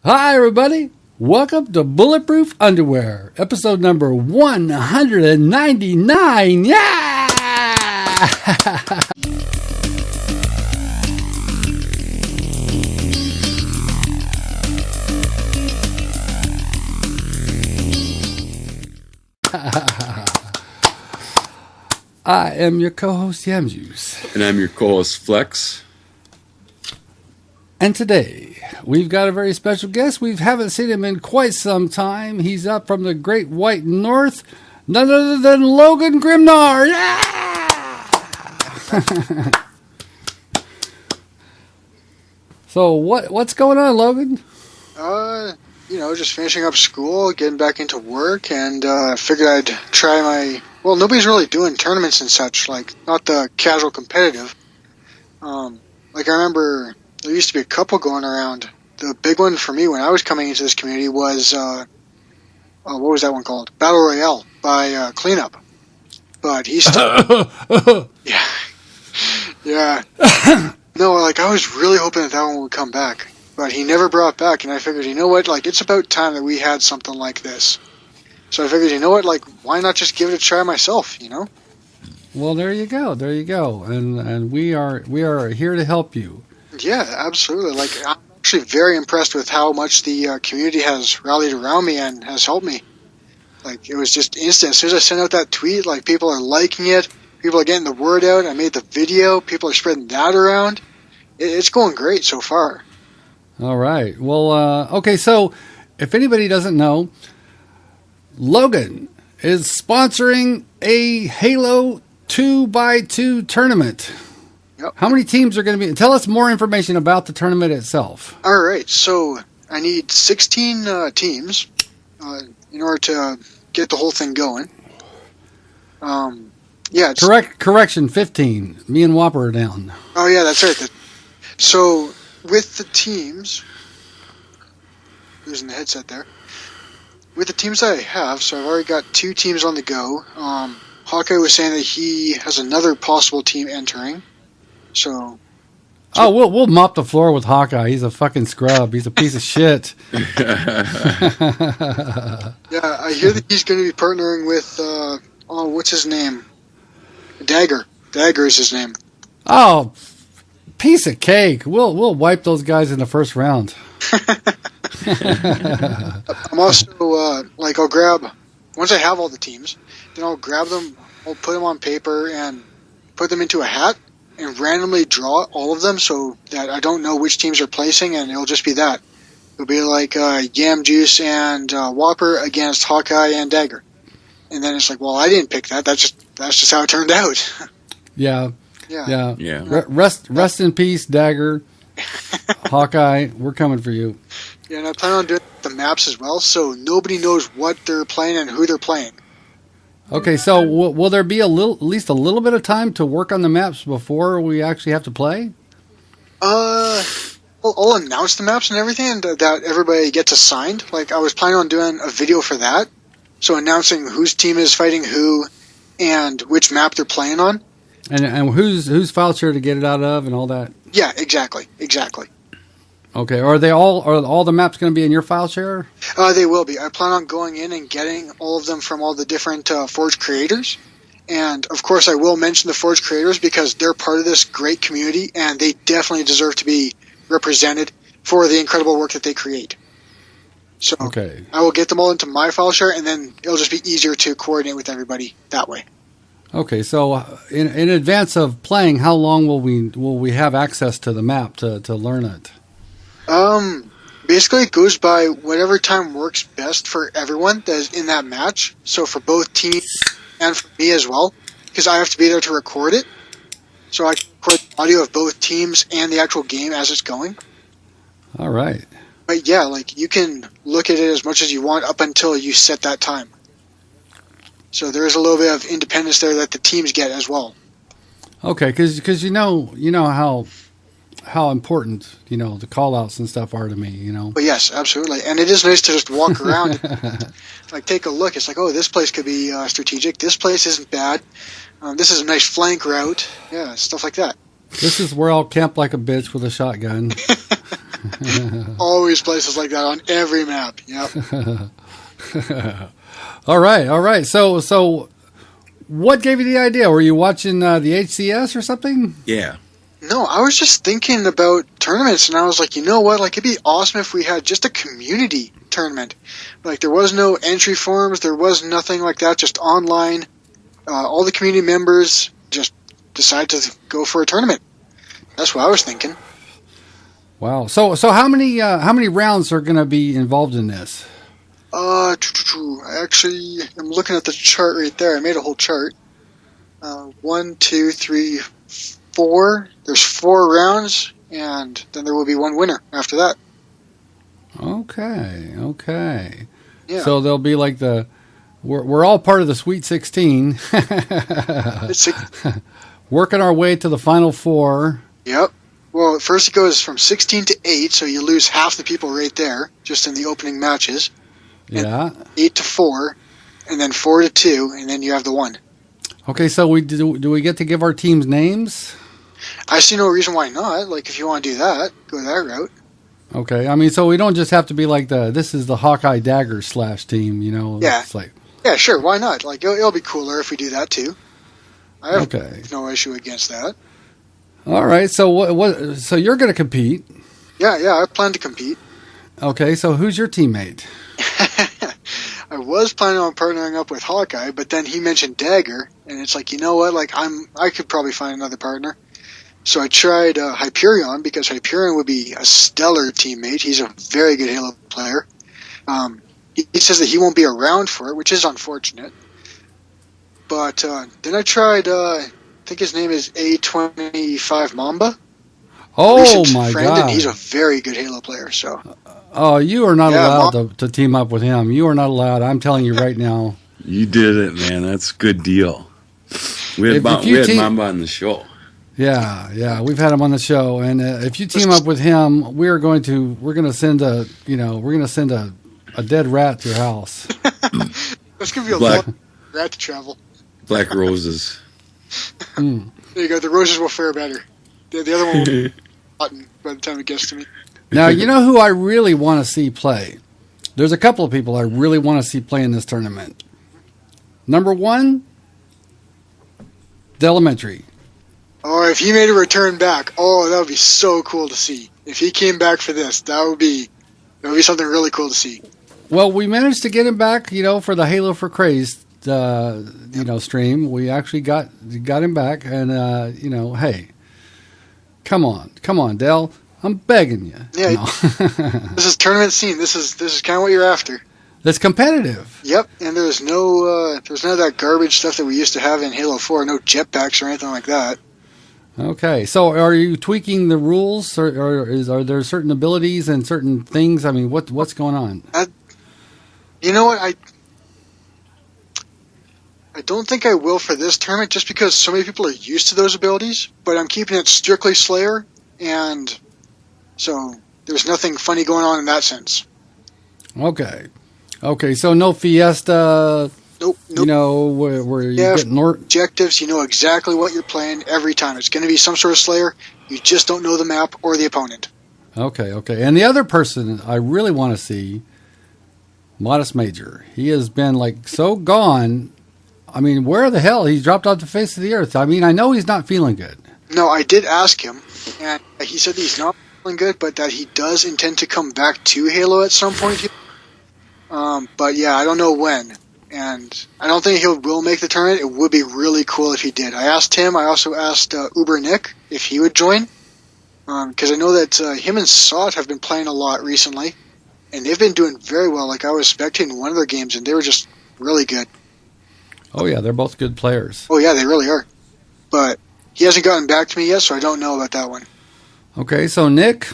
Hi, everybody. Welcome to Bulletproof Underwear, episode number 199. Yeah! I am your co-host, Yamjuice. And I'm your co-host, Flex. And today, we've got a very special guest. We haven't seen him in quite some time. He's up from the Great White North, none other than Logan Grimnar. Yeah! So, what's going on, Logan? Just finishing up school, getting back into work, and figured I'd try my... Well, nobody's really doing tournaments and such, like, not the casual competitive. I remember... There used to be a couple going around. The big one for me when I was coming into this community was, what was that one called? Battle Royale by Cleanup. But he's still... Yeah. Yeah. No, I was really hoping that one would come back. But he never brought it back, and I figured, you know what, it's about time that we had something like this. So I figured, you know what, why not just give it a try myself, you know? Well, there you go. And we are here to help you. Yeah, absolutely. I'm actually very impressed with how much the community has rallied around me and has helped me. It was just instant. As soon as I sent out that tweet, people are liking it. People are getting the word out. I made the video. People are spreading that around. It's going great so far. All right. Well, okay, so if anybody doesn't know, Logan is sponsoring a Halo 2x2 tournament. Yep. How many teams are going to be? Tell us more information about the tournament itself. All right. So I need 16 teams in order to get the whole thing going. Correction, 15. Me and Whopper are down. Oh, yeah, that's right. So with the teams, losing the headset there. With the teams that I have, so I've already got 2 teams on the go. Hawkeye was saying that he has another possible team entering. So we'll mop the floor with Hawkeye. He's a fucking scrub. He's a piece of shit. Yeah, I hear that he's going to be partnering with what's his name? Dagger. Dagger is his name. Oh, piece of cake. We'll wipe those guys in the first round. I'm also I'll grab, once I have all the teams, then I'll grab them, I'll put them on paper and put them into a hat and randomly draw all of them so that I don't know which teams are placing, and it'll just be that. It'll be Yam Juice and Whopper against Hawkeye and Dagger. And then it's I didn't pick that. That's just how it turned out. Yeah. Yeah. Rest in peace, Dagger. Hawkeye, we're coming for you. Yeah, and I plan on doing the maps as well, so nobody knows what they're playing and who they're playing. Okay, so will there be at least a little bit of time to work on the maps before we actually have to play? I'll announce the maps and everything, and that everybody gets assigned. I was planning on doing a video for that, so announcing whose team is fighting who and which map they're playing on. And whose file share to get it out of and all that? Yeah, exactly. Okay, are all the maps going to be in your file share? They will be. I plan on going in and getting all of them from all the different Forge creators. And, of course, I will mention the Forge creators because they're part of this great community, and they definitely deserve to be represented for the incredible work that they create. So okay. I will get them all into my file share, and then it'll just be easier to coordinate with everybody that way. Okay, so in advance of playing, how long will we have access to the map to learn it? Basically it goes by whatever time works best for everyone that is in that match. So for both teams and for me as well, because I have to be there to record it. So I can record the audio of both teams and the actual game as it's going. All right. But yeah, you can look at it as much as you want up until you set that time. So there is a little bit of independence there that the teams get as well. Okay, because you know how important the call outs and stuff are to me. But yes, absolutely, and it is nice to just walk around and take a look. It's this place could be strategic. This place isn't bad. This is a nice flank route. Yeah, stuff like that. This is where I'll camp like a bitch with a shotgun. Always places like that on every map. Yep. All right. So, what gave you the idea? Were you watching the HCS or something? Yeah. No, I was just thinking about tournaments, and I was like, you know what? Like, it'd be awesome if we had just a community tournament. Like, there was no entry forms, there was nothing like that, just online. All the community members just decide to go for a tournament. That's what I was thinking. Wow. So how many rounds are going to be involved in this? Actually, I'm looking at the chart right there. I made a whole chart. 1, 2, 3, 4. There's 4 rounds, and then there will be one winner after that. Okay. Yeah. So there'll be like we're all part of the Sweet 16. Working our way to the Final Four. Yep. Well, first it goes from 16 to 8, so you lose half the people right there, just in the opening matches. Yeah. 8 to 4, and then 4 to 2, and then you have the 1. Okay, so do we get to give our teams names? I see no reason why not. Like, if you want to do that, go that route. Okay, I mean, so we don't just have to be like this is the Hawkeye Dagger / team, you know? Yeah. It's like, yeah, sure, why not? Like, it'll be cooler if we do that too. I have no issue against that. All right, so what? So you're going to compete? Yeah, I plan to compete. Okay, so who's your teammate? I was planning on partnering up with Hawkeye, but then he mentioned Dagger, and it's like, you know what? Like, I could probably find another partner. So I tried Hyperion, because Hyperion would be a stellar teammate. He's a very good Halo player. He says that he won't be around for it, which is unfortunate. But then I tried, I think his name is A25 Mamba. Oh, my friend, God. And he's a very good Halo player, so... Oh, you are not allowed to team up with him. You are not allowed. I'm telling you right now. You did it, man. That's a good deal. We had Mamba on the show. Yeah, we've had him on the show, and if you team up with him, we're going to send a dead rat to your house. That's gonna be a lot of rat to travel. Black roses. There you go. The roses will fare better. The other one will be rotten by the time it gets to me. Now, you know who I really want to see play? There's a couple of people I really want to see play in this tournament. Number 1, the Elementary. Oh, if he made a return back, that would be so cool to see. If he came back for this, that would be something really cool to see. Well, we managed to get him back, for the Halo for Craze, stream. We actually got him back, and hey, come on, Del, I'm begging you. Yeah, this is tournament scene. This is kind of what you're after. That's competitive. Yep, and there's none of that garbage stuff that we used to have in Halo 4. No jetpacks or anything like that. Okay, so are you tweaking the rules, or are there certain abilities and certain things? I mean, what's going on? You know what? I don't think I will for this tournament, just because so many people are used to those abilities. But I'm keeping it strictly Slayer, and so there's nothing funny going on in that sense. Okay, so no Fiesta. Nope. Where you get objectives. You know exactly what you're playing every time. It's going to be some sort of Slayer. You just don't know the map or the opponent. Okay. And the other person I really want to see, Modest Major. He has been so gone. I mean, where the hell? He's dropped off the face of the earth. I mean, I know he's not feeling good. No, I did ask him, and he said he's not feeling good, but that he does intend to come back to Halo at some point. But yeah, I don't know when. And I don't think he will make the tournament. It would be really cool if he did. I asked him. I also asked Uber Nick if he would join. Because I know that him and Sot have been playing a lot recently. And they've been doing very well. Like, I was spectating one of their games, and they were just really good. Oh, yeah. They're both good players. Oh, yeah. They really are. But he hasn't gotten back to me yet, so I don't know about that one. Okay, so Nick,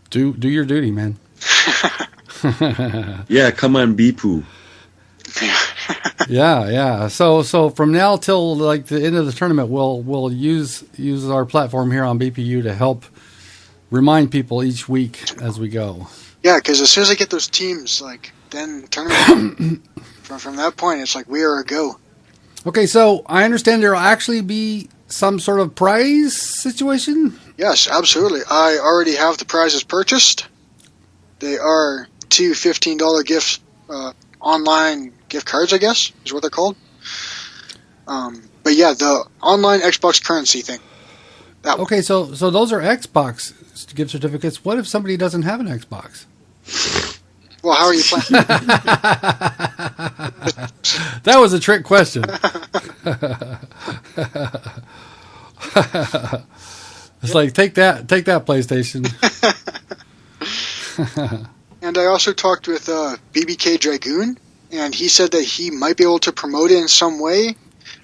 do your duty, man. Yeah, come on, Beepoo. Yeah. So from now till the end of the tournament, we'll use our platform here on BPU to help remind people each week as we go. Yeah, because as soon as I get those teams, then tournament from that point, it's we are a go. Okay, so I understand there will actually be some sort of prize situation. Yes, absolutely. I already have the prizes purchased. They are two $15 gift online gift cards, I guess, is what they're called. But yeah, the online Xbox currency thing. Okay, so those are Xbox gift certificates. What if somebody doesn't have an Xbox? Well, how are you planning? That was a trick question. It's like take that PlayStation. And I also talked with BBK Dragoon, and he said that he might be able to promote it in some way.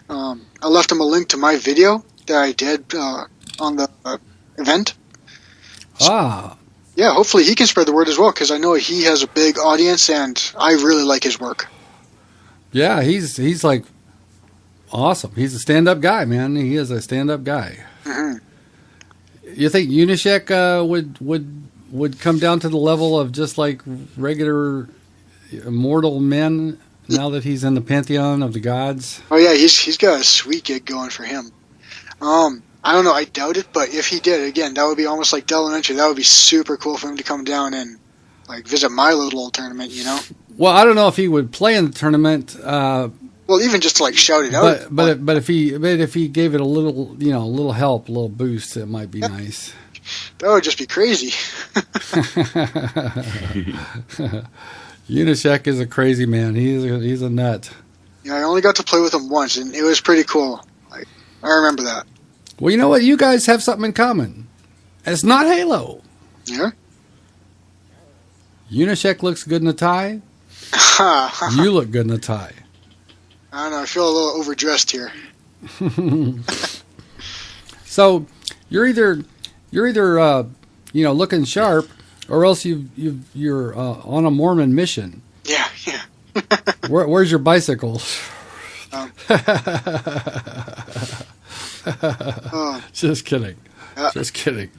I left him a link to my video that I did on the event. So, yeah, hopefully he can spread the word as well, because I know he has a big audience, and I really like his work. Yeah, he's like awesome. He's a stand-up guy, man. He is a stand-up guy. Mm-hmm. You think Unyshek would come down to the level of just like regular mortal men now that he's in the pantheon of the gods? Oh yeah, he's got a sweet gig going for him. I don't know, I doubt it, but if he did, again, that would be almost like Dell Elementary. That would be super cool for him to come down and like visit my little old tournament, you know? Well, I don't know if he would play in the tournament. Well, even just to like shout it out. But if he gave it a little help, a little boost, it might be nice. That would just be crazy. Unyshek is a crazy man. He's a nut. Yeah, I only got to play with him once, and it was pretty cool. I remember that. Well, you know what? You guys have something in common. It's not Halo. Yeah? Unyshek looks good in a tie. You look good in a tie. I don't know. I feel a little overdressed here. So you're either looking sharp, or else you're on a Mormon mission. Yeah. Where's your bicycle? Just kidding. Just kidding.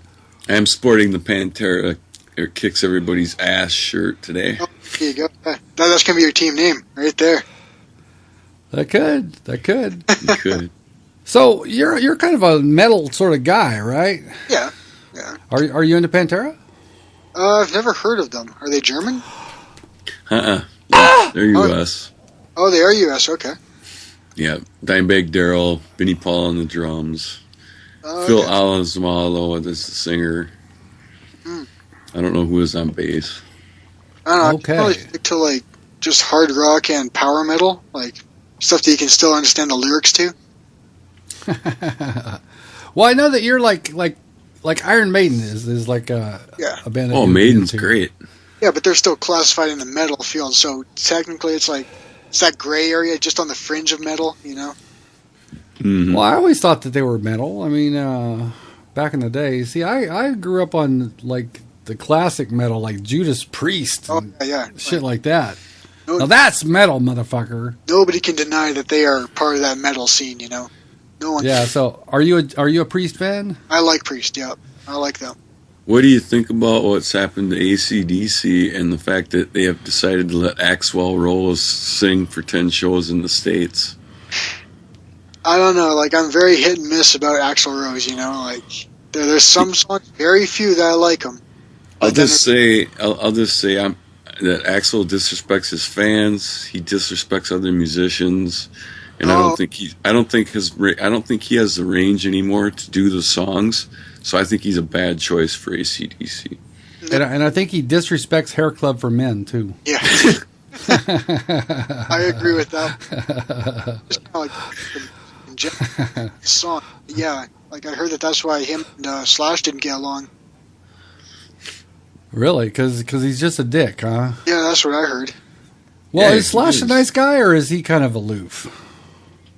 I'm sporting the Pantera or kicks everybody's ass shirt today. Oh, there you go. That's gonna be your team name right there. That could. You could. So you're kind of a metal sort of guy, right? Yeah. Are you into Pantera? I've never heard of them. Are they German? They're U.S. Oh, they are U.S. Okay. Yeah, Dimebag Darrell, Vinnie Paul on the drums, Phil Alazmalo is the singer. I don't know who is on bass. I don't know. Okay. I probably stick to like just hard rock and power metal, like stuff that you can still understand the lyrics to. Well, I know that you're like Iron Maiden is like a band. Oh, Maiden's great. Yeah, but they're still classified in the metal field, so technically it's like it's that gray area just on the fringe of metal, you know? Mm-hmm. Well, I always thought that they were metal. I mean, back in the day. See, I grew up on like the classic metal, like Judas Priest and shit like that. Now that's metal, motherfucker. Nobody can deny that they are part of that metal scene, you know? No one. Yeah, so are you a Priest fan? I like Priest, yeah. I like them. What do you think about what's happened to AC/DC and the fact that they have decided to let Axl Rose sing for 10 shows in the States? I don't know. Like, I'm very hit and miss about Axl Rose, you know? Like, there's some songs, very few that I like them. I'll just say that Axl disrespects his fans. He disrespects other musicians. And I don't think he has the range anymore to do the songs. So I think he's a bad choice for AC/DC. And I think he disrespects Hair Club for Men too. Yeah, I agree with that. Just kind of like the song. Yeah, like I heard that's why him and Slash didn't get along. Really? Because he's just a dick, huh? Yeah, that's what I heard. Well, is Slash a nice guy, or is he kind of aloof?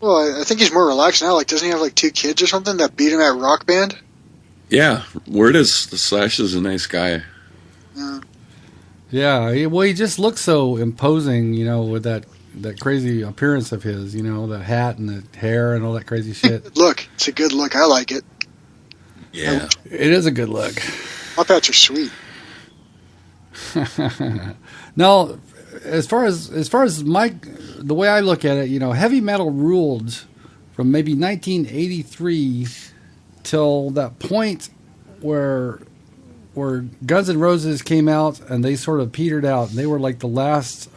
Well, I think he's more relaxed now. Like, doesn't he have like 2 kids or something that beat him at Rock Band? Yeah, word is the Slash is a nice guy. Yeah, he just looks so imposing, you know, with that crazy appearance of his, you know, the hat and the hair and all that crazy shit. Look, it's a good look. I like it. Yeah, it is a good look. Top hats are sweet. Now, as far as the way I look at it, you know, heavy metal ruled from maybe 1983 till that point where Guns N' Roses came out and they sort of petered out. They were like the last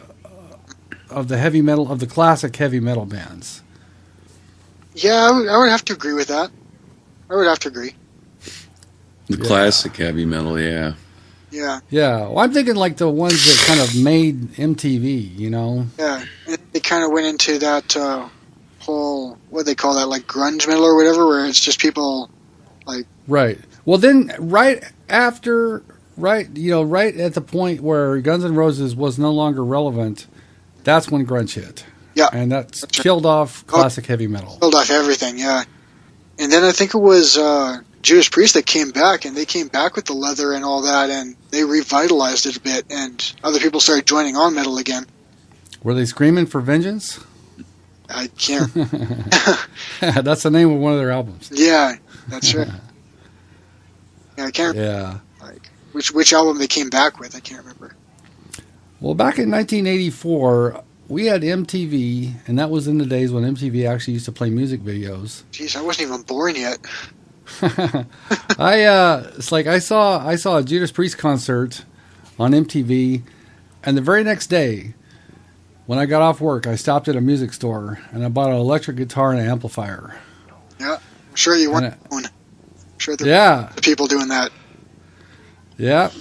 of the heavy metal, of the classic heavy metal bands. Yeah, I would have to agree with that. I would have to agree. The classic heavy metal, yeah. Yeah. Yeah, well, I'm thinking like the ones that kind of made MTV, you know? Yeah, they kind of went into that whole, what do they call that, like grunge metal or whatever, where it's just people like... Right. Well, then right at the point where Guns N' Roses was no longer relevant, that's when grunge hit. Yeah. And that's killed off classic heavy metal. Killed off everything, yeah. And then I think it was Judas Priest that came back, and they came back with the leather and all that, and they revitalized it a bit, and other people started joining on metal again. Were they screaming for vengeance? I can't... That's the name of one of their albums. Yeah, that's right. Yeah, I can't remember, Yeah. like, which album they came back with. I can't remember. Well, back in 1984, we had MTV, and that was in the days when MTV actually used to play music videos. Jeez, I wasn't even born yet. It's like I saw a Judas Priest concert on MTV, and the very next day, when I got off work, I stopped at a music store and I bought an electric guitar and an amplifier. Yeah, I'm sure you weren't alone. I'm sure there Yeah, were people doing that. yep.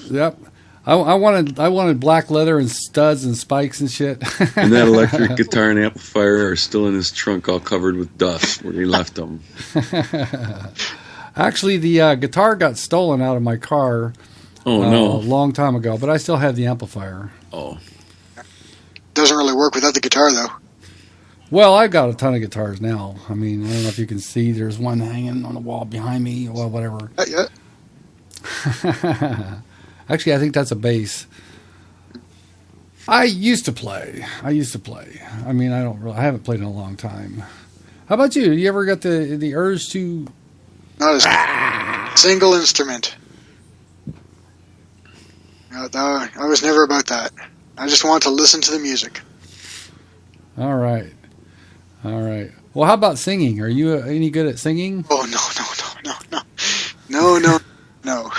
I wanted black leather and studs and spikes and shit. And that electric guitar and amplifier are still in his trunk, all covered with dust where he left them. Actually, the guitar got stolen out of my car. Oh no! A long time ago, but I still have the amplifier. Oh, Doesn't really work without the guitar, though. Well, I've got a ton of guitars now. I mean, I don't know if you can see. There's one hanging on the wall behind me, or whatever. Yeah. Actually, I think that's a bass. I used to play. I mean, I haven't played in a long time. How about you? You ever got the urge to? Not a single instrument. No, I was never about that. I just wanted to listen to the music. All right. Well, how about singing? Are you any good at singing? Oh, no.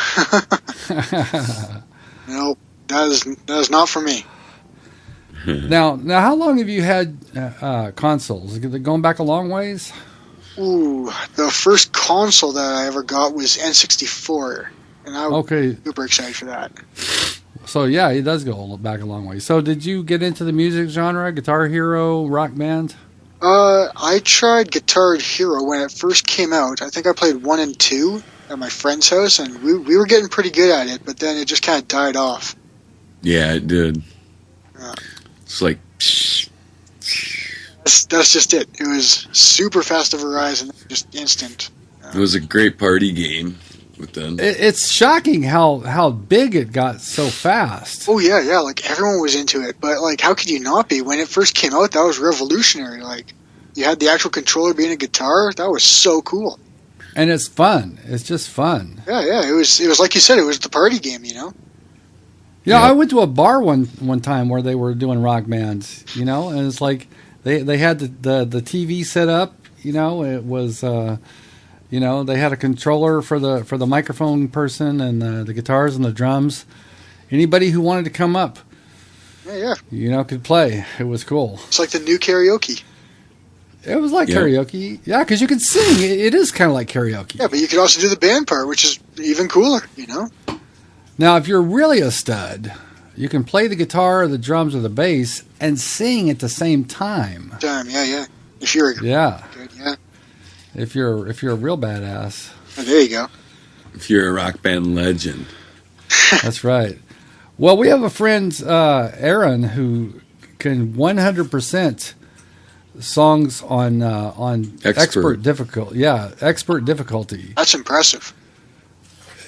Nope, that is not for me. Now, how long have you had consoles? Going back a long ways? Ooh, the first console that I ever got was N64, and I was super excited for that. So yeah, it does go back a long way. So did you get into the music genre, Guitar Hero, Rock Band? I tried Guitar Hero when it first came out. I think I played 1 and 2 at my friend's house, and we were getting pretty good at it, but then it just kind of died off. yeah, it did. Yeah. It's like That's just it. It was super fast over eyes and just instant. it was a great party game. But then It's shocking how big it got so fast. Oh yeah, like everyone was into it, but like how could you not be? When it first came out, that was revolutionary. Like you had the actual controller being a guitar. That was so cool. And it's fun. It's just fun. Yeah. It was like you said, it was the party game, you know? You know, Yeah. I went to a bar one time where they were doing Rock Bands, you know, and it's like they had the TV set up, you know, it was you know, they had a controller for the microphone person and the guitars and the drums. Anybody who wanted to come up, Yeah. you know, could play. It was cool. It's like the new karaoke. It was like Yeah. karaoke. Yeah, because you can sing. It is kind of like karaoke. Yeah, but you could also do the band part, which is even cooler, you know? Now, if you're really a stud, you can play the guitar or the drums or the bass and sing at the same time. Yeah. If you're Yeah. good, yeah. If you're a real badass. Oh, there you go. if you're a rock band legend, That's right. Well, we have a friend, Aaron, who can 100% songs on expert difficulty. Yeah, expert difficulty. That's impressive.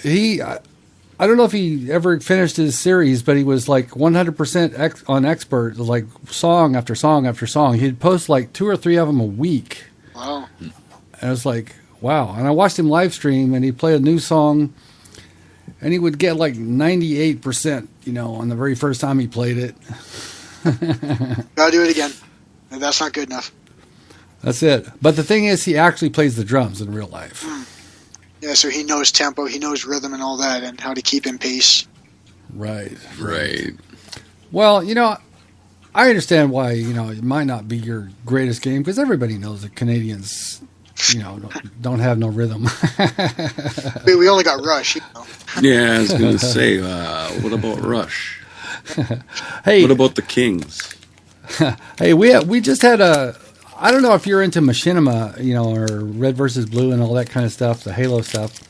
I don't know if he ever finished his series, but he was like 100% on expert, like song after song after song. He'd post like 2 or 3 of them a week. Wow. And I was like, wow. And I watched him live stream, and he'd play a new song, and he would get like 98%, you know, on the very first time he played it. Gotta do it again. That's not good enough. That's it. But the thing is, he actually plays the drums in real life. Yeah, so he knows tempo, he knows rhythm and all that, and how to keep in pace. Right. Right. Well, I understand why, it might not be your greatest game because everybody knows that Canadians, don't have no rhythm. We only got Rush, Yeah, I was going to say, what about Rush? Hey, What about the Kings? hey, we just had I don't know if you're into machinima, or Red versus Blue and all that kind of stuff, the Halo stuff.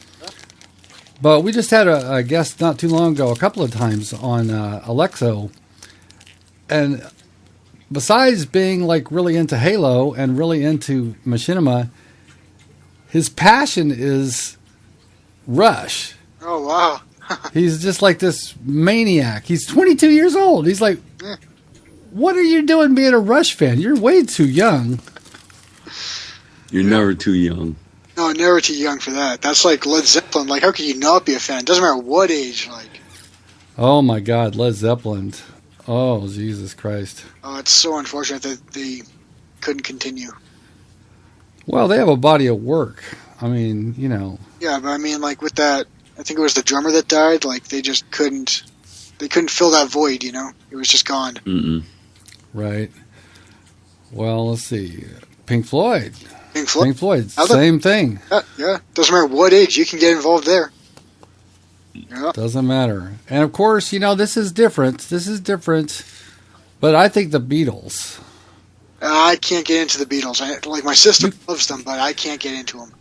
But we just had a guest not too long ago, a couple of times on Alexo. And besides being like really into Halo and really into machinima, his passion is Rush. Oh, wow. He's just like this maniac. He's 22 years old. He's like, what are you doing being a Rush fan? You're way too young. You're never too young. No, never too young for that. That's like Led Zeppelin. Like, how could you not be a fan? It doesn't matter what age. Like, Oh my God, Led Zeppelin. Oh, Jesus Christ. oh, it's so unfortunate that they couldn't continue. Well, they have a body of work. I mean, Yeah, but I mean, like with that, I think it was the drummer that died. Like, they just couldn't. They couldn't fill that void. It was just gone. Mm-mm. Right. Well, let's see. Pink Floyd. Pink Floyd. Pink Floyd, Other- same thing. Yeah. Doesn't matter what age, you can get involved there. Yeah. Doesn't matter. And of course, this is different. But I think the Beatles. I can't get into the Beatles. Like my sister loves them, but I can't get into them.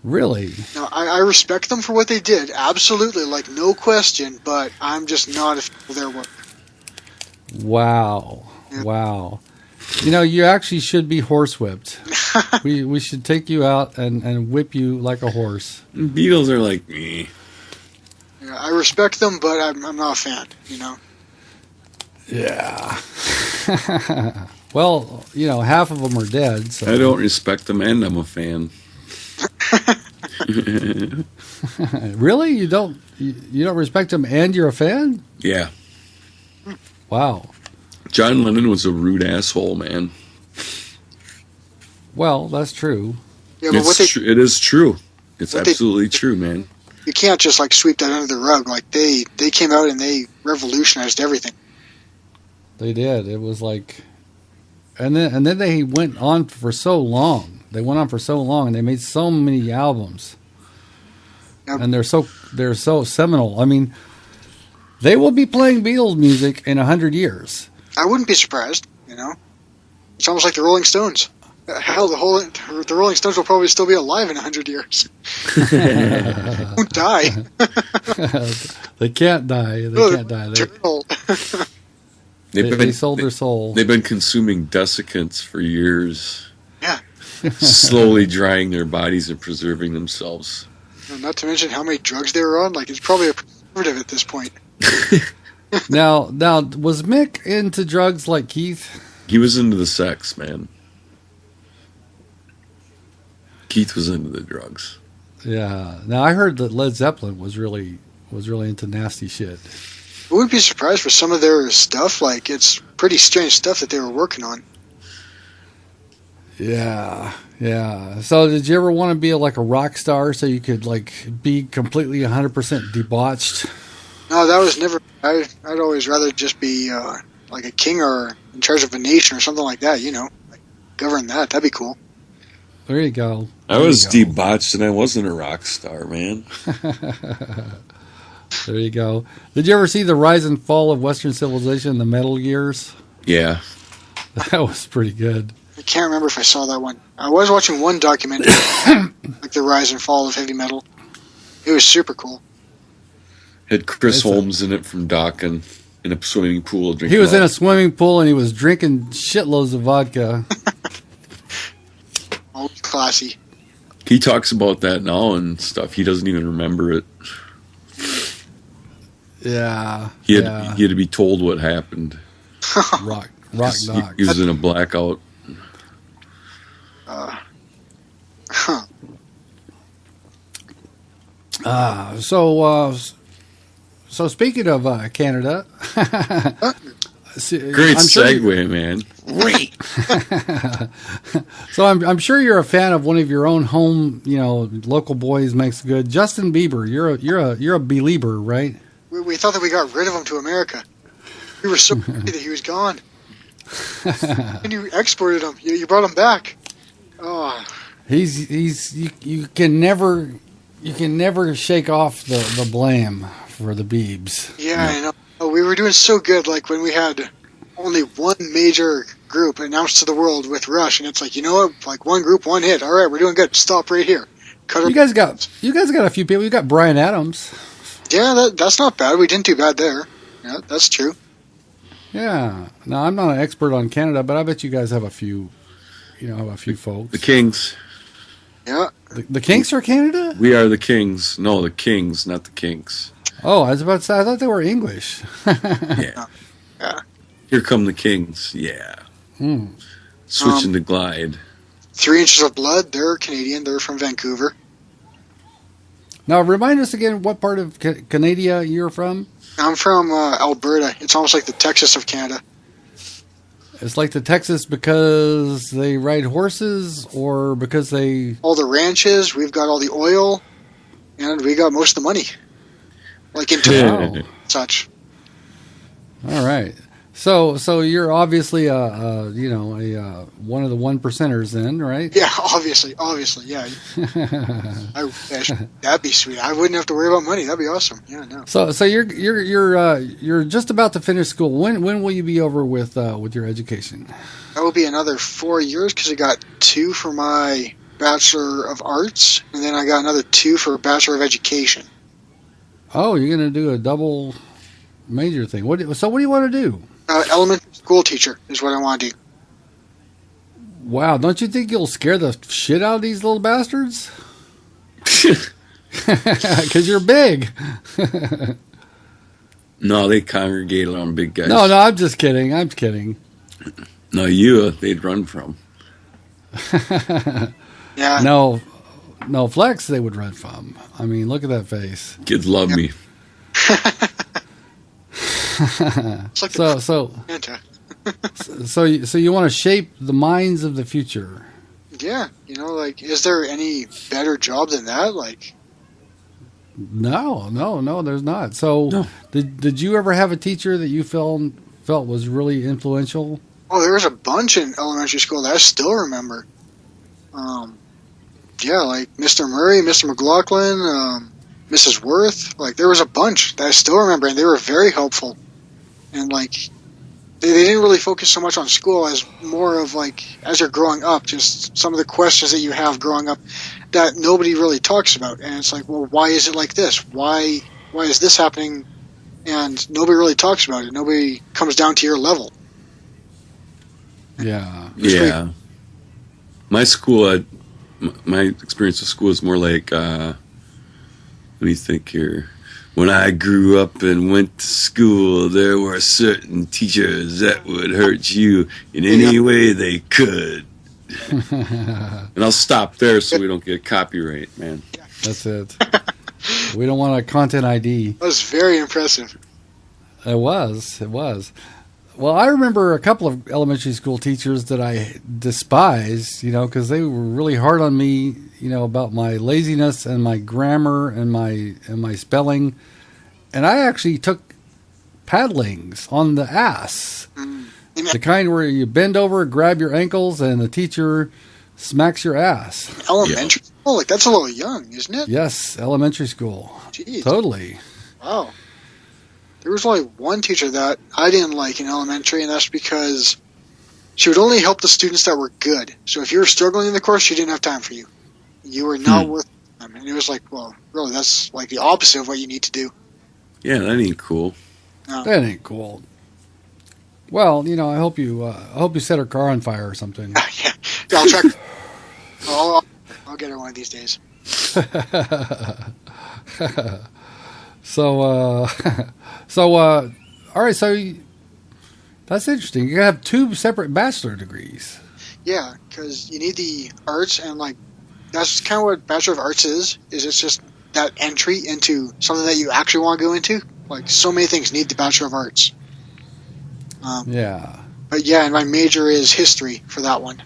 Really? No, I respect them for what they did, absolutely, like no question. But I'm just not a fan of their work. Wow. Yeah. Wow. You actually should be horsewhipped. we should take you out and whip you like a horse. Beatles are like me. Yeah, I respect them, but I'm not a fan. Yeah. Well, half of them are dead. So. I don't respect them, and I'm a fan. Really? You don't respect them, and you're a fan? Yeah. Wow. John Lennon was a rude asshole, man. Well, that's true. Yeah, but It is true. It's what they- absolutely true, man. you can't just like sweep that under the rug. Like they came out and they revolutionized everything. They did. It was like, and then they went on for so long. They went on for so long, and they made so many albums, Yep. and they're so seminal. I mean, they will be playing Beatles music in 100 years. I wouldn't be surprised. It's almost like the Rolling Stones. Hell, the Rolling Stones will probably still be alive in 100 years. Won't die. They can't die. They can't die. Eternal. They sold their soul. They've been consuming desiccants for years. Yeah. Slowly drying their bodies and preserving themselves. Not to mention how many drugs they were on. Like, it's probably a preservative at this point. Now, was Mick into drugs like Keith? He was into the sex, man. Keith was into the drugs. Yeah. Now I heard that Led Zeppelin was really into nasty shit. I wouldn't be surprised for some of their stuff. Like, it's pretty strange stuff that they were working on. Yeah, yeah. So did you ever want to be like a rock star so you could like be completely 100% debauched? No, that was never. I'd always rather just be like a king or in charge of a nation or something like that. Like govern that. That'd be cool. There you go. I was debauched and I wasn't a rock star, man. There you go. Did you ever see the rise and fall of Western civilization in the Metal Years? Yeah. That was pretty good. I can't remember if I saw that one. I was watching one documentary, like the rise and fall of heavy metal. It was super cool. Had Chris Holmes in it from Dawkins in a swimming pool drinking. He was in a swimming pool and he was drinking shitloads of vodka. Oh, classy. He talks about that now and stuff. He doesn't even remember it. Yeah. He had to be told what happened. Rock He knock. was in a blackout. Huh. So speaking of Canada, Great segue, man. Great. So I'm sure you're a fan of one of your own home, local boys makes good. Justin Bieber, you're a believer, right? We thought that we got rid of him to America. We were so happy that he was gone. And you exported him. You brought him back. Oh. You can never shake off the blame for the Biebs. Yeah, I know. We were doing so good, like when we had only one major group announced to the world with Rush, and it's like, you know what? Like one group, one hit. All right, we're doing good. Stop right here. You guys got a few people. You got Bryan Adams. Yeah, that's not bad. We didn't do bad there. Yeah, that's true. Yeah. Now I'm not an expert on Canada, but I bet you guys have a few. Have a few folks. The Kings. Yeah. The Kings are Canada? We are the Kings. No, the Kings, not the Kinks. Oh, I was about to say, I thought they were English. Yeah. Here come the Kings. Yeah. Switching to Glide. 3 Inches of Blood, they're Canadian. They're from Vancouver. Now, remind us again what part of Canada you're from? I'm from Alberta. It's almost like the Texas of Canada. It's like the Texas because they ride horses or because they... All the ranches, we've got all the oil, and we got most of the money. Like in such. All right. So you're obviously one of the 1%ers then, right? Yeah, obviously, yeah. I wish that'd be sweet. I wouldn't have to worry about money. That'd be awesome. Yeah, no. So you're just about to finish school. When will you be over with your education? That will be another 4 years because I got 2 for my Bachelor of Arts, and then I got another 2 for Bachelor of Education. Oh, you're going to do a double major thing. What do you want to do? Elementary school teacher is what I want to do. Wow, don't you think you'll scare the shit out of these little bastards? Because you're big. No, they congregate around big guys. No, I'm just kidding. No, they'd run from. Yeah. No, Flex they would run from. I mean, look at that face. Kids love me. Like so you want to shape the minds of the future. Yeah, is there any better job than that? Like, no, there's not. So, no. Did you ever have a teacher that you felt was really influential? Oh, there was a bunch in elementary school that I still remember. Yeah, like Mr. Murray, Mr. McLaughlin, Mrs. Worth. Like, there was a bunch that I still remember, and they were very helpful. And, like, they didn't really focus so much on school as more of, like, as you're growing up, just some of the questions that you have growing up that nobody really talks about. And it's like, well, why is it like this? Why is this happening? And nobody really talks about it. Nobody comes down to your level. Yeah. Yeah. My school, my experience with school is more like, let me think here. When I grew up and went to school, there were certain teachers that would hurt you in any way they could. And I'll stop there so we don't get copyright, man. That's it. We don't want a content ID. That was very impressive. It was. Well, I remember a couple of elementary school teachers that I despised, because they were really hard on me, about my laziness and my grammar and my spelling. And I actually took paddlings on the ass. The kind where you bend over, grab your ankles, and the teacher smacks your ass. Elementary school? Like, that's a little young, isn't it? Yes, elementary school. Jeez. Totally. Wow. There was only one teacher that I didn't like in elementary, and that's because she would only help the students that were good. So if you were struggling in the course, she didn't have time for you. You were not worth them. And it was like, well, really, that's like the opposite of what you need to do. Yeah, that ain't cool. No. That ain't cool. Well, I hope you set her car on fire or something. Yeah, I'll track. I'll get her one of these days. So, all right. So that's interesting. You have 2 separate bachelor degrees. Yeah, because you need the arts, and like that's kind of what Bachelor of Arts is it's just that entry into something that you actually want to go into. Like, so many things need the Bachelor of Arts. Yeah. But yeah, and my major is history for that one.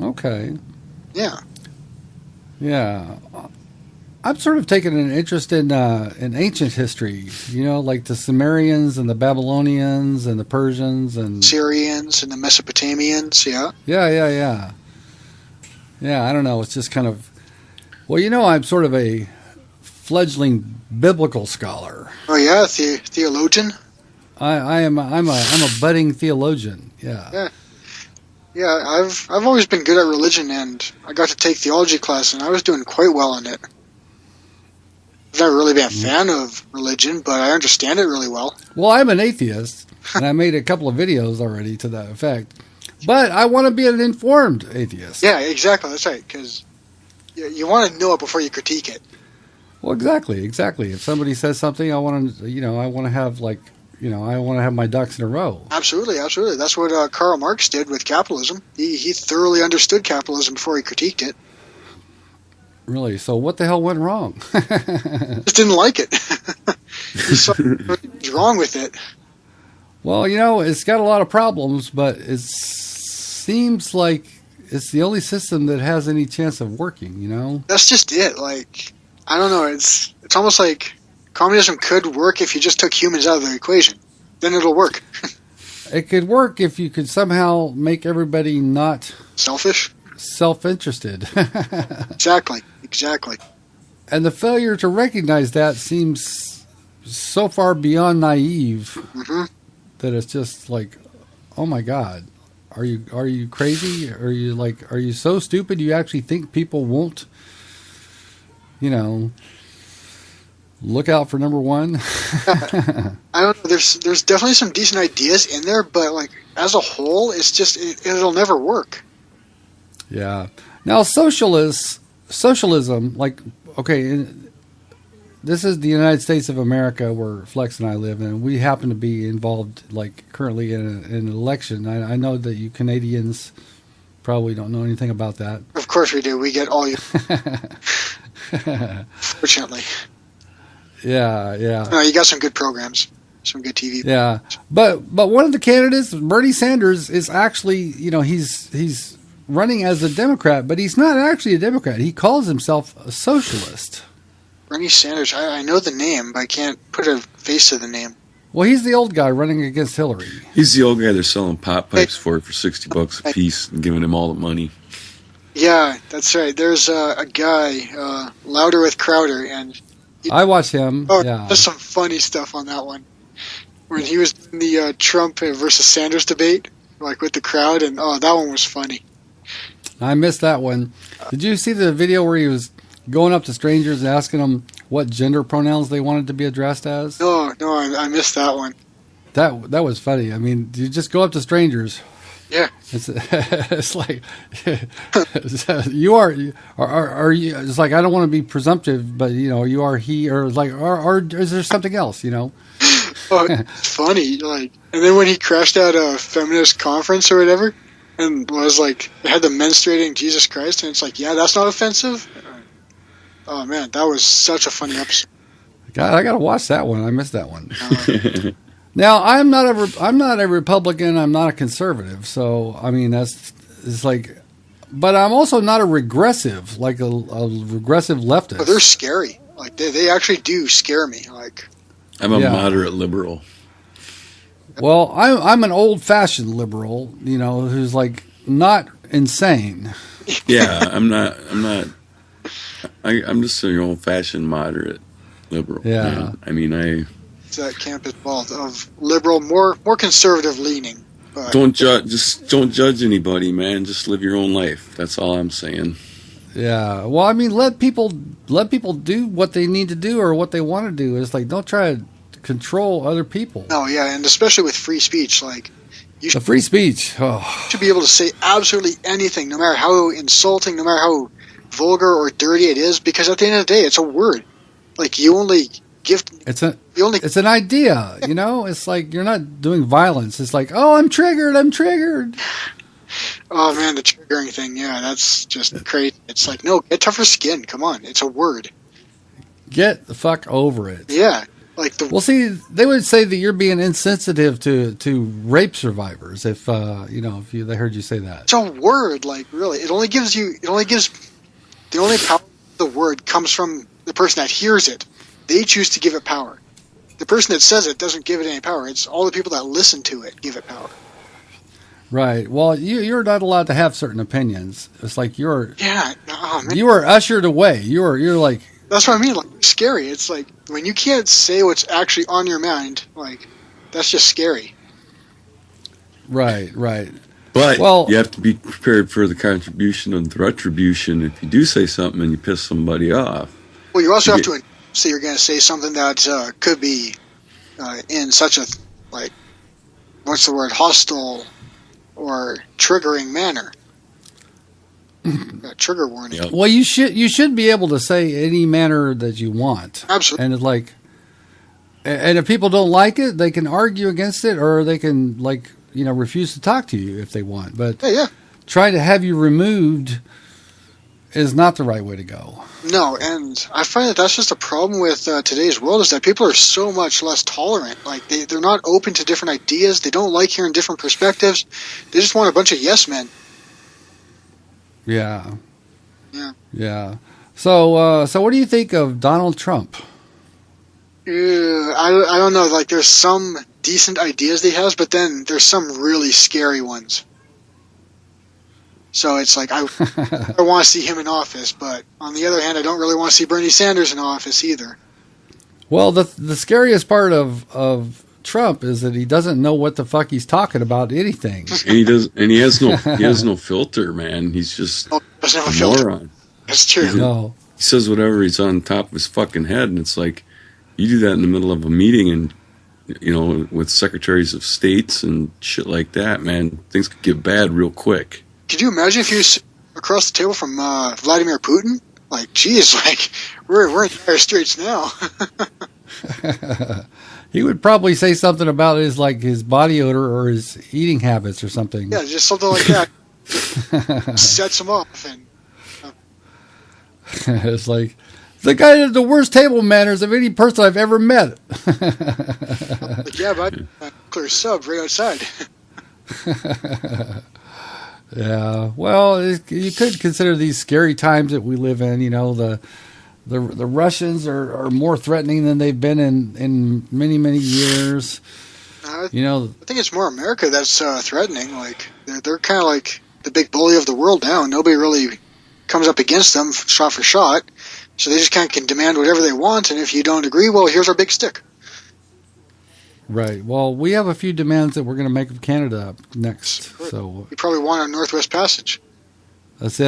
Okay. Yeah. Yeah. I'm sort of taking an interest in ancient history, like the Sumerians and the Babylonians and the Persians and Syrians and the Mesopotamians, yeah. Yeah. Yeah, I don't know. It's just kind of, well, I'm sort of a fledgling biblical scholar. Oh yeah, theologian. I'm a budding theologian. Yeah. Yeah. Yeah, I've always been good at religion, and I got to take theology class, and I was doing quite well in it. I've never really been a fan of religion, but I understand it really well. Well, I'm an atheist, and I made a couple of videos already to that effect. But I want to be an informed atheist. Yeah, exactly. That's right, because you want to know it before you critique it. Well, exactly. If somebody says something, I want to, I want to have I want to have my ducks in a row. Absolutely. That's what Karl Marx did with capitalism. He thoroughly understood capitalism before he critiqued it. Really? So what the hell went wrong? Just didn't like it. He saw what was wrong with it. Well, it's got a lot of problems, but it seems like it's the only system that has any chance of working, That's just it. Like, I don't know. It's almost like communism could work if you just took humans out of the equation. Then it'll work. It could work if you could somehow make everybody not Selfish? self-interested. Exactly. And the failure to recognize that seems so far beyond naive that it's just like, oh my God, are you crazy? Are you so stupid you actually think people won't, look out for number one? I don't know. There's definitely some decent ideas in there, but like as a whole, it's just it'll never work. Yeah. Now, socialism, like, okay, this is the United States of America where Flex and I live, and we happen to be involved, like, currently in an election. I know that you Canadians probably don't know anything about that. Of course we do. We get all you. Fortunately. Yeah. No, you got some good programs, some good TV. Yeah, but one of the candidates, Bernie Sanders, is actually, he's running as a Democrat, but he's not actually a Democrat. He calls himself a socialist. Bernie Sanders, I know the name, but I can't put a face to the name. Well, he's the old guy running against Hillary. He's the old guy they're selling pot pipes for $60 a piece and giving him all the money. Yeah, that's right. There's a guy, Louder with Crowder, and I watch him. Oh, yeah. There's some funny stuff on that one. When he was in the Trump versus Sanders debate, like with the crowd, and that one was funny. I missed that one. Did you see the video where he was going up to strangers and asking them what gender pronouns they wanted to be addressed as? No, I missed that one. That was funny. I mean, you just go up to strangers. Yeah. It's like you are you? It's like, I don't want to be presumptive, but you are he, or like, or is there something else? Oh, it's funny. Like, and then when he crashed out a feminist conference or whatever, and was like, had the menstruating Jesus Christ, and it's like, yeah, that's not offensive. Oh man, that was such a funny episode. God, I got to watch that one. I missed that one. Now, I'm not a Republican. I'm not a conservative. So, I mean, it's like, but I'm also not a regressive, like a regressive leftist. Oh, they're scary. Like, they actually do scare me. Like, I'm a moderate liberal. Well, I'm an old-fashioned liberal, who's like not insane. Yeah, I'm not. I'm just an old-fashioned moderate liberal. Yeah. Man. I mean, it's that camp is involved of liberal, more conservative leaning. But don't judge anybody, man. Just live your own life. That's all I'm saying. Yeah. Well, I mean, let people do what they need to do or what they want to do. It's like, don't try to control other people. No, yeah, and especially with free speech, like The free speech. Oh. should be able to say absolutely anything, no matter how insulting, no matter how vulgar or dirty it is, because at the end of the day, it's a word. Like, you only give... It's an idea, It's like, you're not doing violence. It's like, oh, I'm triggered. Oh, man, the triggering thing, yeah, that's just crazy. It's like, no, get tougher skin. Come on, it's a word. Get the fuck over it. Yeah, Like the Well, see, they would say that you're being insensitive to rape survivors if they heard you say that. it's a word. Like really, it only gives the only power of the word comes from the person that hears it. They choose to give it power. The person that says it doesn't give it any power. It's all the people that listen to it give it power. Right. Well, you're not allowed to have certain opinions. It's like you are ushered away. You're like. That's what I mean. Like scary. It's like when you can't say what's actually on your mind. Like that's just scary. Right. But Well, you have to be prepared for the contribution of the retribution if you do say something and you piss somebody off. Well, you also have to say you're going to say something that could be in such a what's the word, hostile or triggering manner. Trigger warning. Yep. well, you should be able to say any manner that you want. Absolutely. And it's like, and if people don't like it, they can argue against it, or they can refuse to talk to you if they want. But Yeah. trying to have you removed is not the right way to go. No, and I find that that's just a problem with today's world is that people are so much less tolerant. Like they're not open to different ideas. They don't like hearing different perspectives. They just want a bunch of yes men. Yeah. Yeah. So what do you think of Donald Trump? I don't know. Like there's some decent ideas that he has, but then there's some really scary ones. So it's like I want to see him in office, but on the other hand, I don't really want to see Bernie Sanders in office either. Well, the scariest part of Trump is that he doesn't know what the fuck he's talking about anything. And he has no filter, man. He's just Doesn't have a a filter. moron. That's true. No. He says whatever he's on top of his fucking head, and it's like you do that in the middle of a meeting and with secretaries of states and shit like that, man, things could get bad real quick. Could you imagine if you was across the table from Vladimir Putin? Like, geez, like we're in dire straits now. He would probably say something about his body odor or his eating habits or something. Yeah, just something like that. Sets him off, and It's like the guy had the worst table manners of any person I've ever met. like, yeah, but clear sub right outside. Yeah, well, you could consider these scary times that we live in. The Russians are more threatening than they've been in many, many years. I think it's more America that's threatening. Like they're kind of like the big bully of the world now. Nobody really comes up against them shot for shot, so they just kind of can demand whatever they want. And if you don't agree, well, here's our big stick. Right. Well, we have a few demands that we're going to make of Canada up next. So You probably want a Northwest Passage. that's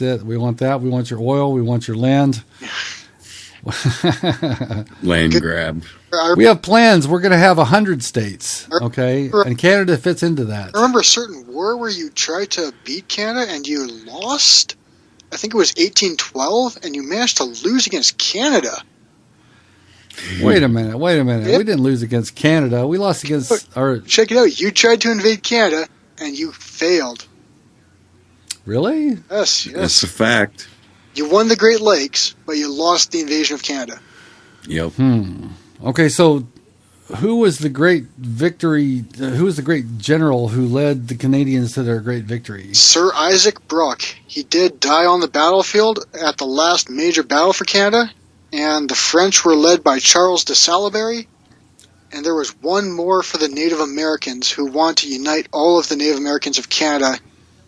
it. We want that. We want your oil. We want your land. Land grab. We have plans. We're going to have 100 states. Okay, and Canada fits into that. I remember a certain war where you tried to beat Canada and you lost. I think it was 1812, and you managed to lose against Canada. Wait a minute. Yeah. We didn't lose against Canada. We lost against our. Check it out. You tried to invade Canada, and you failed. Really? Yes. That's a fact. You won the Great Lakes, but you lost the invasion of Canada. Yep. Okay, so who was the great victory? Who was the great general who led the Canadians to their great victory? Sir Isaac Brock. He did die on the battlefield at the last major battle for Canada, and the French were led by Charles de Salaberry, and there was one more for the Native Americans who wanted to unite all of the Native Americans of Canada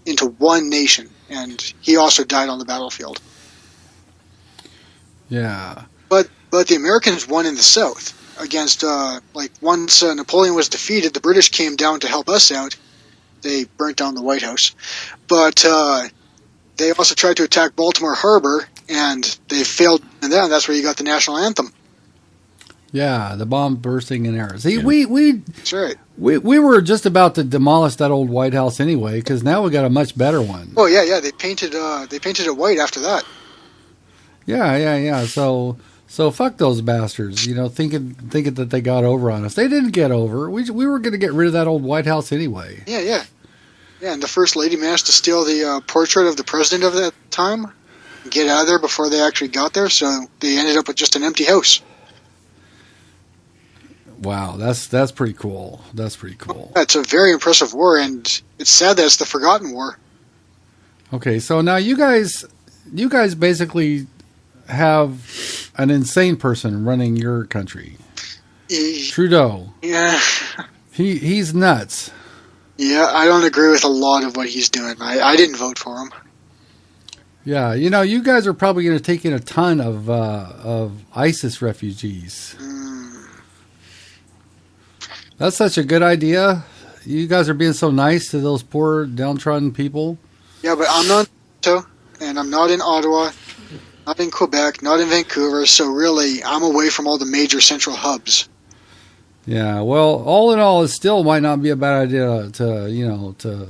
into one nation, and he also died on the battlefield. Yeah. But the Americans won in the South against, once Napoleon was defeated, the British came down to help us out. They burnt down the White House. But they also tried to attack Baltimore Harbor, and they failed in that, and that's where you got the national anthem. Yeah, the bomb bursting in air. See, That's right. we were just about to demolish that old White House anyway, because now we got a much better one. Oh, yeah, they painted it white after that. Yeah. So fuck those bastards. Thinking that they got over on us. They didn't get over. We were going to get rid of that old White House anyway. Yeah, and the First Lady managed to steal the portrait of the president of that time, get out of there before they actually got there, so they ended up with just an empty house. Wow, that's pretty cool. That's pretty cool. It's a very impressive war, and it's sad that it's the forgotten war. Okay, so now you guys basically have an insane person running your country. Trudeau. Yeah. He's nuts. Yeah, I don't agree with a lot of what he's doing. I didn't vote for him. Yeah, you guys are probably going to take in a ton of ISIS refugees. That's such a good idea. You guys are being so nice to those poor downtrodden people. Yeah, but I'm not in Toronto, and I'm not in Ottawa, not in Quebec, not in Vancouver, so really I'm away from all the major central hubs. Yeah, well, all in all, it still might not be a bad idea to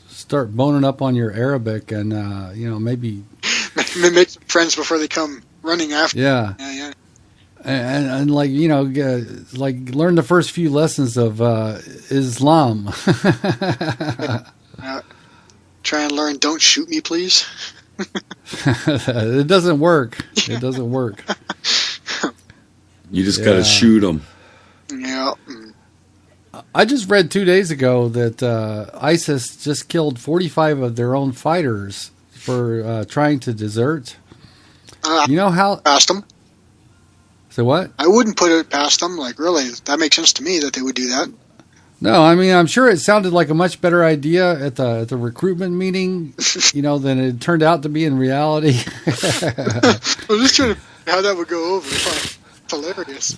start boning up on your Arabic and maybe Make some friends before they come running after. Yeah. Yeah. And learn the first few lessons of Islam. Try and learn. Don't shoot me, please. It doesn't work. It doesn't work. You just got to shoot them. Yeah. I just read 2 days ago that ISIS just killed 45 of their own fighters for trying to desert. You know how? Past them. So what? I wouldn't put it past them. Like, really, that makes sense to me that they would do that. No, I mean, I'm sure it sounded like a much better idea at the recruitment meeting, than it turned out to be in reality. I'm just trying to how that would go over. It's hilarious.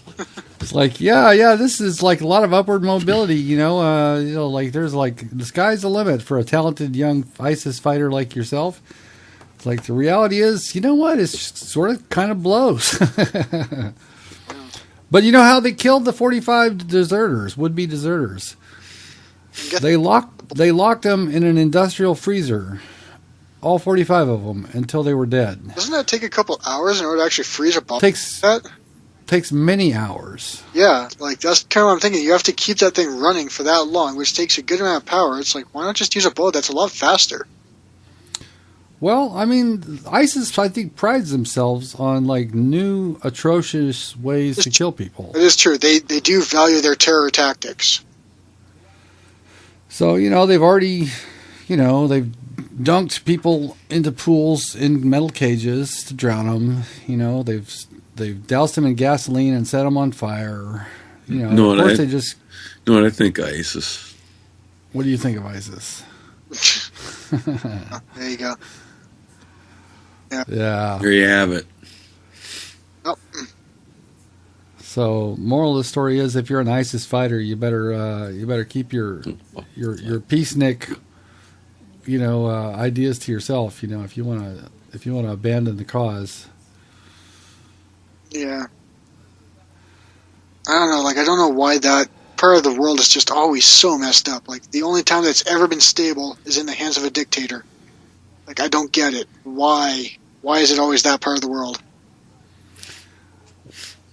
It's like, yeah, this is like a lot of upward mobility, like there's like the sky's the limit for a talented young ISIS fighter like yourself. It's like the reality is, you know what? It's sort of kind of blows. But you know how they killed the 45 deserters, would-be deserters? They locked them in an industrial freezer, all 45 of them, until they were dead. Doesn't that take a couple hours in order to actually freeze a bomb? Takes many hours. Yeah, like that's kind of what I'm thinking. You have to keep that thing running for that long, which takes a good amount of power. It's like, why not just use a bullet that's a lot faster? Well, I mean, ISIS, I think, prides themselves on like new, atrocious ways to kill people. It is true. They do value their terror tactics. So, they've already, they've dunked people into pools in metal cages to drown them. They've doused them in gasoline and set them on fire. Of course they just... You know what I think of ISIS? What do you think of ISIS? There you go. Yeah. There you have it. Oh. So, moral of the story is, if you're an ISIS fighter, you better keep your peacenik, ideas to yourself. If you want to abandon the cause. Yeah. I don't know. Like, I don't know why that part of the world is just always so messed up. Like, the only time that's ever been stable is in the hands of a dictator. Like, I don't get it. Why? Why is it always that part of the world?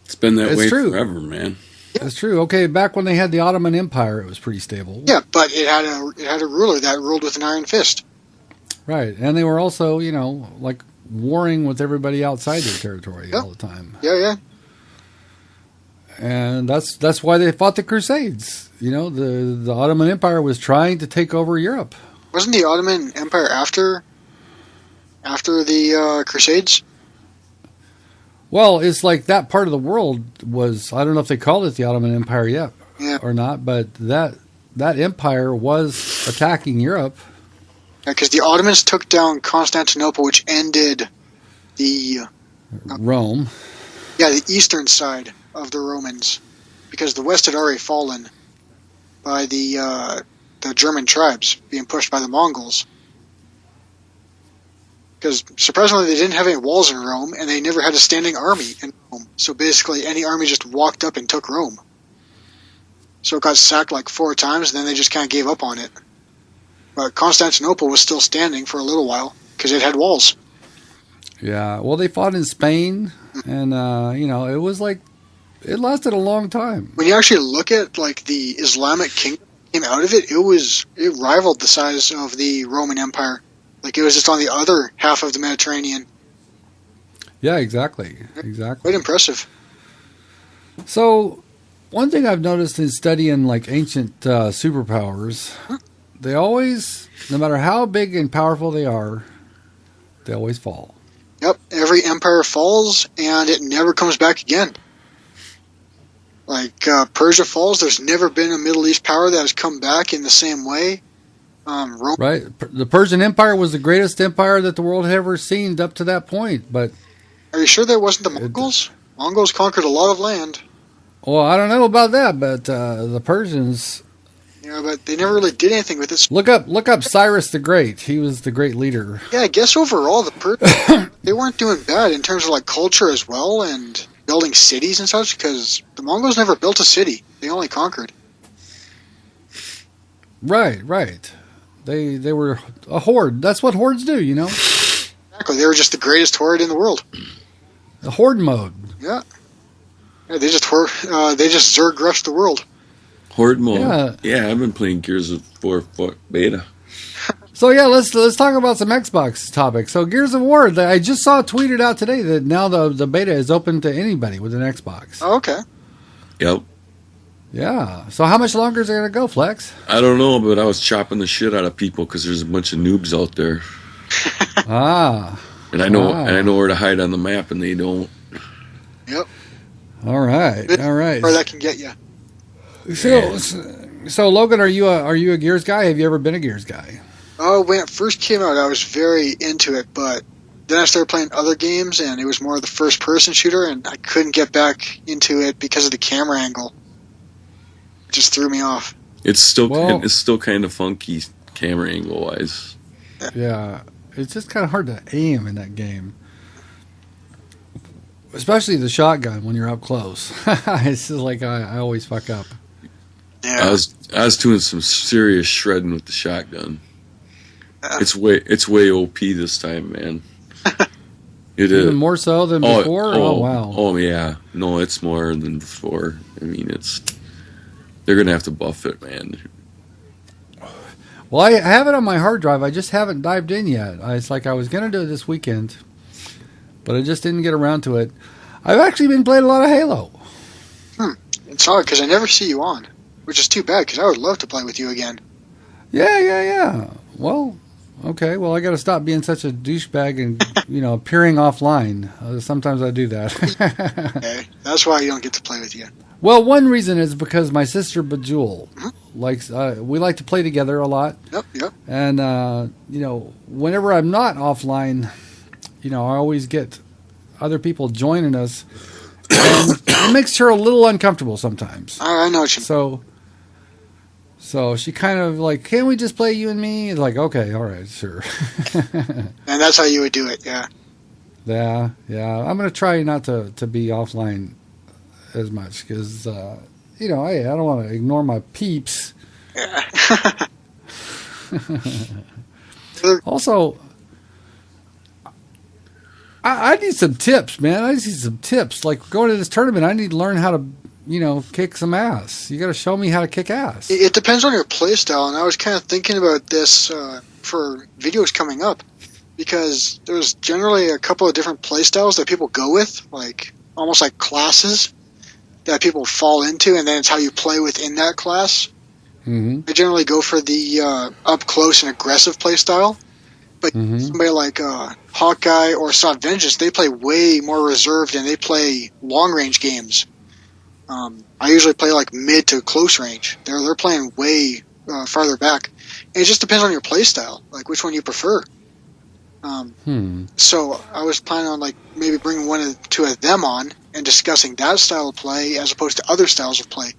It's been that way true. forever, man. Yeah. That's true. Okay, back when they had the Ottoman Empire, it was pretty stable. Yeah, but it had a ruler that ruled with an iron fist. Right, and they were also, like warring with everybody outside their territory all the time. Yeah. And that's why they fought the Crusades. The Ottoman Empire was trying to take over Europe. Wasn't the Ottoman Empire after the Crusades? Well, it's like that part of the world was, I don't know if they called it the Ottoman Empire yet or not, but that empire was attacking Europe. Yeah, because the Ottomans took down Constantinople, which ended the... Rome. Yeah, the eastern side of the Romans, because the west had already fallen by the German tribes being pushed by the Mongols. Because surprisingly, they didn't have any walls in Rome, and they never had a standing army in Rome. So basically, any army just walked up and took Rome. So it got sacked like 4 times, and then they just kind of gave up on it. But Constantinople was still standing for a little while because it had walls. Yeah, well, they fought in Spain, and it was like it lasted a long time. When you actually look at like the Islamic kingdom that came out of it, it rivaled the size of the Roman Empire. Like, it was just on the other half of the Mediterranean. Yeah, exactly. Quite impressive. So, one thing I've noticed in studying like ancient superpowers, they always, no matter how big and powerful they always fall. Yep, every empire falls, and it never comes back again. Like Persia falls, there's never been a Middle East power that has come back in the same way. Rome, Right? The Persian Empire was the greatest empire that the world had ever seen up to that point. But are you sure that wasn't the Mongols? Mongols conquered a lot of land. well, I don't know about that, but the Persians. Yeah, but they never really did anything with it. Look up Cyrus the Great. He was the great leader. Yeah, I guess overall the Persians, they weren't doing bad in terms of like culture as well and building cities and such, because the Mongols never built a city. They only conquered. Right. They were a horde. That's what hordes do, you know? Exactly. They were just the greatest horde in the world. The horde mode. Yeah. They just Zerg rushed the world. Horde mode. Yeah, I've been playing Gears of War beta. So yeah, let's talk about some Xbox topics. So Gears of War, I just saw tweeted out today that now the beta is open to anybody with an Xbox. Oh, okay. Yep. Yeah. So how much longer is it going to go, Flex? I don't know, but I was chopping the shit out of people because there's a bunch of noobs out there. And I know where to hide on the map, and they don't. Yep. All right. Or that can get you. So Logan, are you a Gears guy? Have you ever been a Gears guy? Oh, when it first came out, I was very into it, but then I started playing other games, and it was more of the first-person shooter, and I couldn't get back into it because of the camera angle. It just threw me off. It's still kind of funky camera angle wise. Yeah, it's just kind of hard to aim in that game, especially the shotgun when you're up close. It's just like I always fuck up. Yeah. I was doing some serious shredding with the shotgun. It's way OP this time, man. It is even more so than before. Oh wow. Oh yeah. No, it's more than before. I mean, they're gonna have to buff it, man. Well, I have it on my hard drive. I just haven't dived in yet. It's like I was gonna do it this weekend, but I just didn't get around to it. I've actually been playing a lot of Halo. It's hard because I never see you on, which is too bad because I would love to play with you again. Yeah. Well, okay. Well, I got to stop being such a douchebag and appearing offline. Sometimes I do that. Okay. That's why you don't get to play with you. Well, one reason is because my sister Bejewel likes. We like to play together a lot. Yep. And whenever I'm not offline, I always get other people joining us, and it makes her a little uncomfortable sometimes. I know what you mean. So she kind of like, can't we just play you and me? Like, okay, all right, sure. And that's how you would do it, yeah. Yeah. I'm going to try not to be offline as much because, I don't want to ignore my peeps. Yeah. Also, I need some tips, man. I need some tips. Like going to this tournament, I need to learn how to, kick some ass. You got to show me how to kick ass. It depends on your play style, and I was kind of thinking about this for videos coming up because there's generally a couple of different play styles that people go with, like almost like classes that people fall into, and then it's how you play within that class. Mm-hmm. I generally go for the up close and aggressive play style. But somebody like Hawkeye or South Vengeance, they play way more reserved and they play long range games. I usually play like mid to close range. They're playing way farther back. And it just depends on your play style, like which one you prefer. So I was planning on like maybe bringing one or two of them on and discussing that style of play as opposed to other styles of play.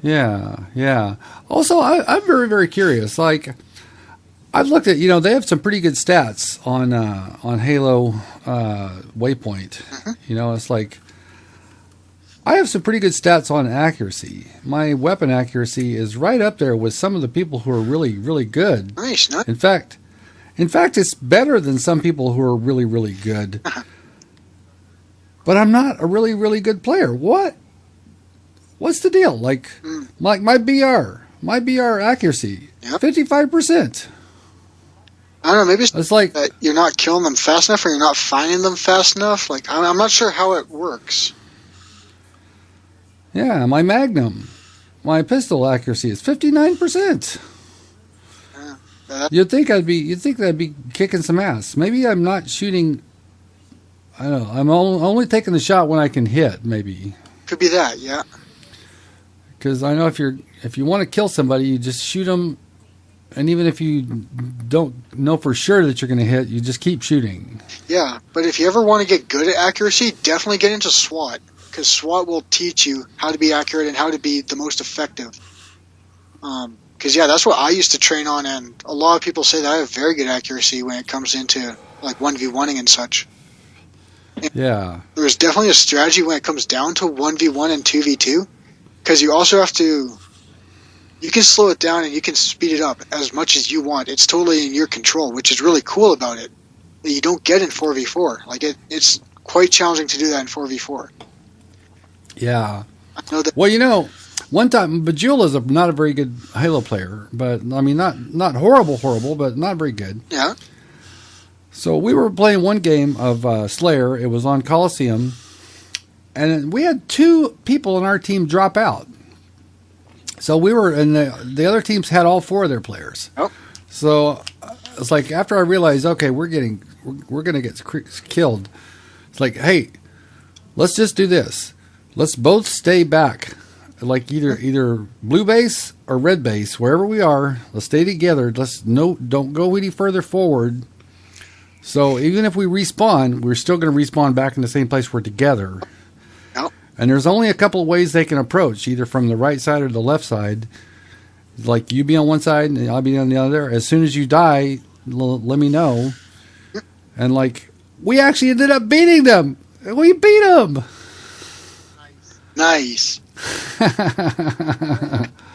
Yeah. Also, I'm very, very curious. Like, I've looked at, they have some pretty good stats on Halo Waypoint. It's like, I have some pretty good stats on accuracy. My weapon accuracy is right up there with some of the people who are really, really good. Nice. In fact, it's better than some people who are really, really good. But I'm not a really, really good player. What's the deal? Like my BR accuracy, 55%. I don't know, maybe it's like that you're not killing them fast enough or you're not finding them fast enough. Like, I'm not sure how it works. Yeah, my Magnum, my pistol accuracy is 59%. You'd think that'd be kicking some ass. Maybe I'm not shooting. I don't know. I'm only taking the shot when I can hit. Maybe Could be that, yeah. because I know if you want to kill somebody, you just shoot them, and even if you don't know for sure that you're going to hit, you just keep shooting. Yeah, but if you ever want to get good at accuracy, definitely get into SWAT, because SWAT will teach you how to be accurate and how to be the most effective. Because, yeah, that's what I used to train on, and a lot of people say that I have very good accuracy when it comes into, like, 1v1ing and such. And Yeah, there's definitely a strategy when it comes down to 1v1 and 2v2, because you also have to... You can slow it down and you can speed it up as much as you want. It's totally in your control, which is really cool about it. That you don't get in 4v4. Like, it's quite challenging to do that in 4v4. yeah. I know that... Well, one time Bajula's not a very good Halo player, but I mean not horrible, but not very good. Yeah. So we were playing one game of Slayer. It was on Coliseum, and we had 2 people in our team drop out. So we were, and the other teams had all 4 of their players. Oh. So it's like after I realized, okay, we're gonna get killed. It's like, hey, let's just do this. Let's both stay back, like either blue base or red base, wherever we are. Let's stay together. Don't go any further forward. So even if we respawn, we're still going to respawn back in the same place we're together. Yep. And there's only a couple of ways they can approach, either from the right side or the left side. Like you be on one side and I'll be on the other. As soon as you die, let me know. And like we actually ended up beating them. We beat them. Nice.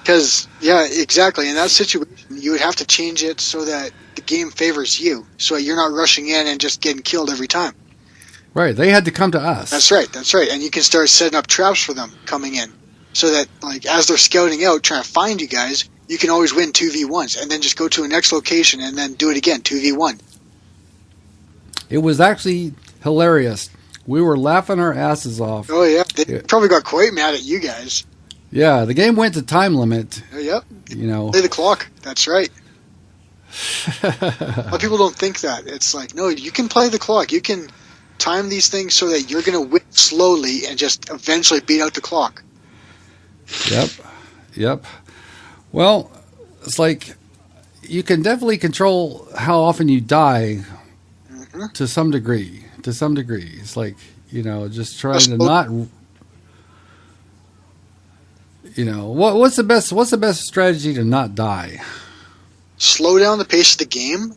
Because, yeah, exactly. In that situation, you would have to change it so that the game favors you. So you're not rushing in and just getting killed every time. Right. They had to come to us. That's right. And you can start setting up traps for them coming in. So that, like, as they're scouting out, trying to find you guys, you can always win 2v1s. And then just go to a next location and then do it again, 2v1. It was actually hilarious. We were laughing our asses off. Oh, yeah. They probably got quite mad at you guys. Yeah, the game went to time limit. Oh, yep. Play the clock. That's right. A lot of people don't think that. It's like, no, you can play the clock. You can time these things so that you're going to win slowly and just eventually beat out the clock. Yep. Well, it's like you can definitely control how often you die to some degree. It's like, just trying to not... what's the best strategy to not die? Slow down the pace of the game.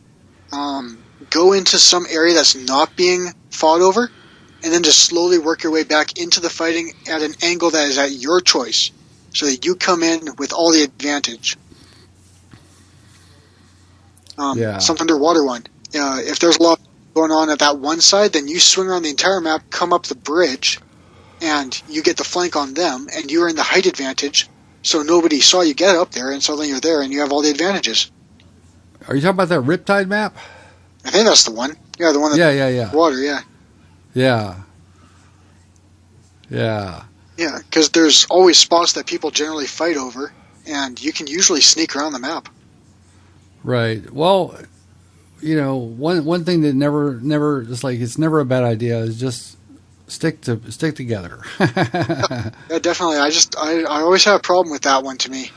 Go into some area that's not being fought over, and then just slowly work your way back into the fighting at an angle that is at your choice, so that you come in with all the advantage. Some underwater one. If there's a lot going on at that one side, then you swing around the entire map, come up the bridge, and you get the flank on them, and you're in the height advantage, so nobody saw you get up there, and suddenly you're there, and you have all the advantages. Are you talking about that Riptide map? I think that's the one. Yeah, the one that's water, yeah. Yeah, because there's always spots that people generally fight over, and you can usually sneak around the map. Right. Well, one thing that never it's like it's never a bad idea is just stick together. Yeah, definitely. I always have a problem with that one to me,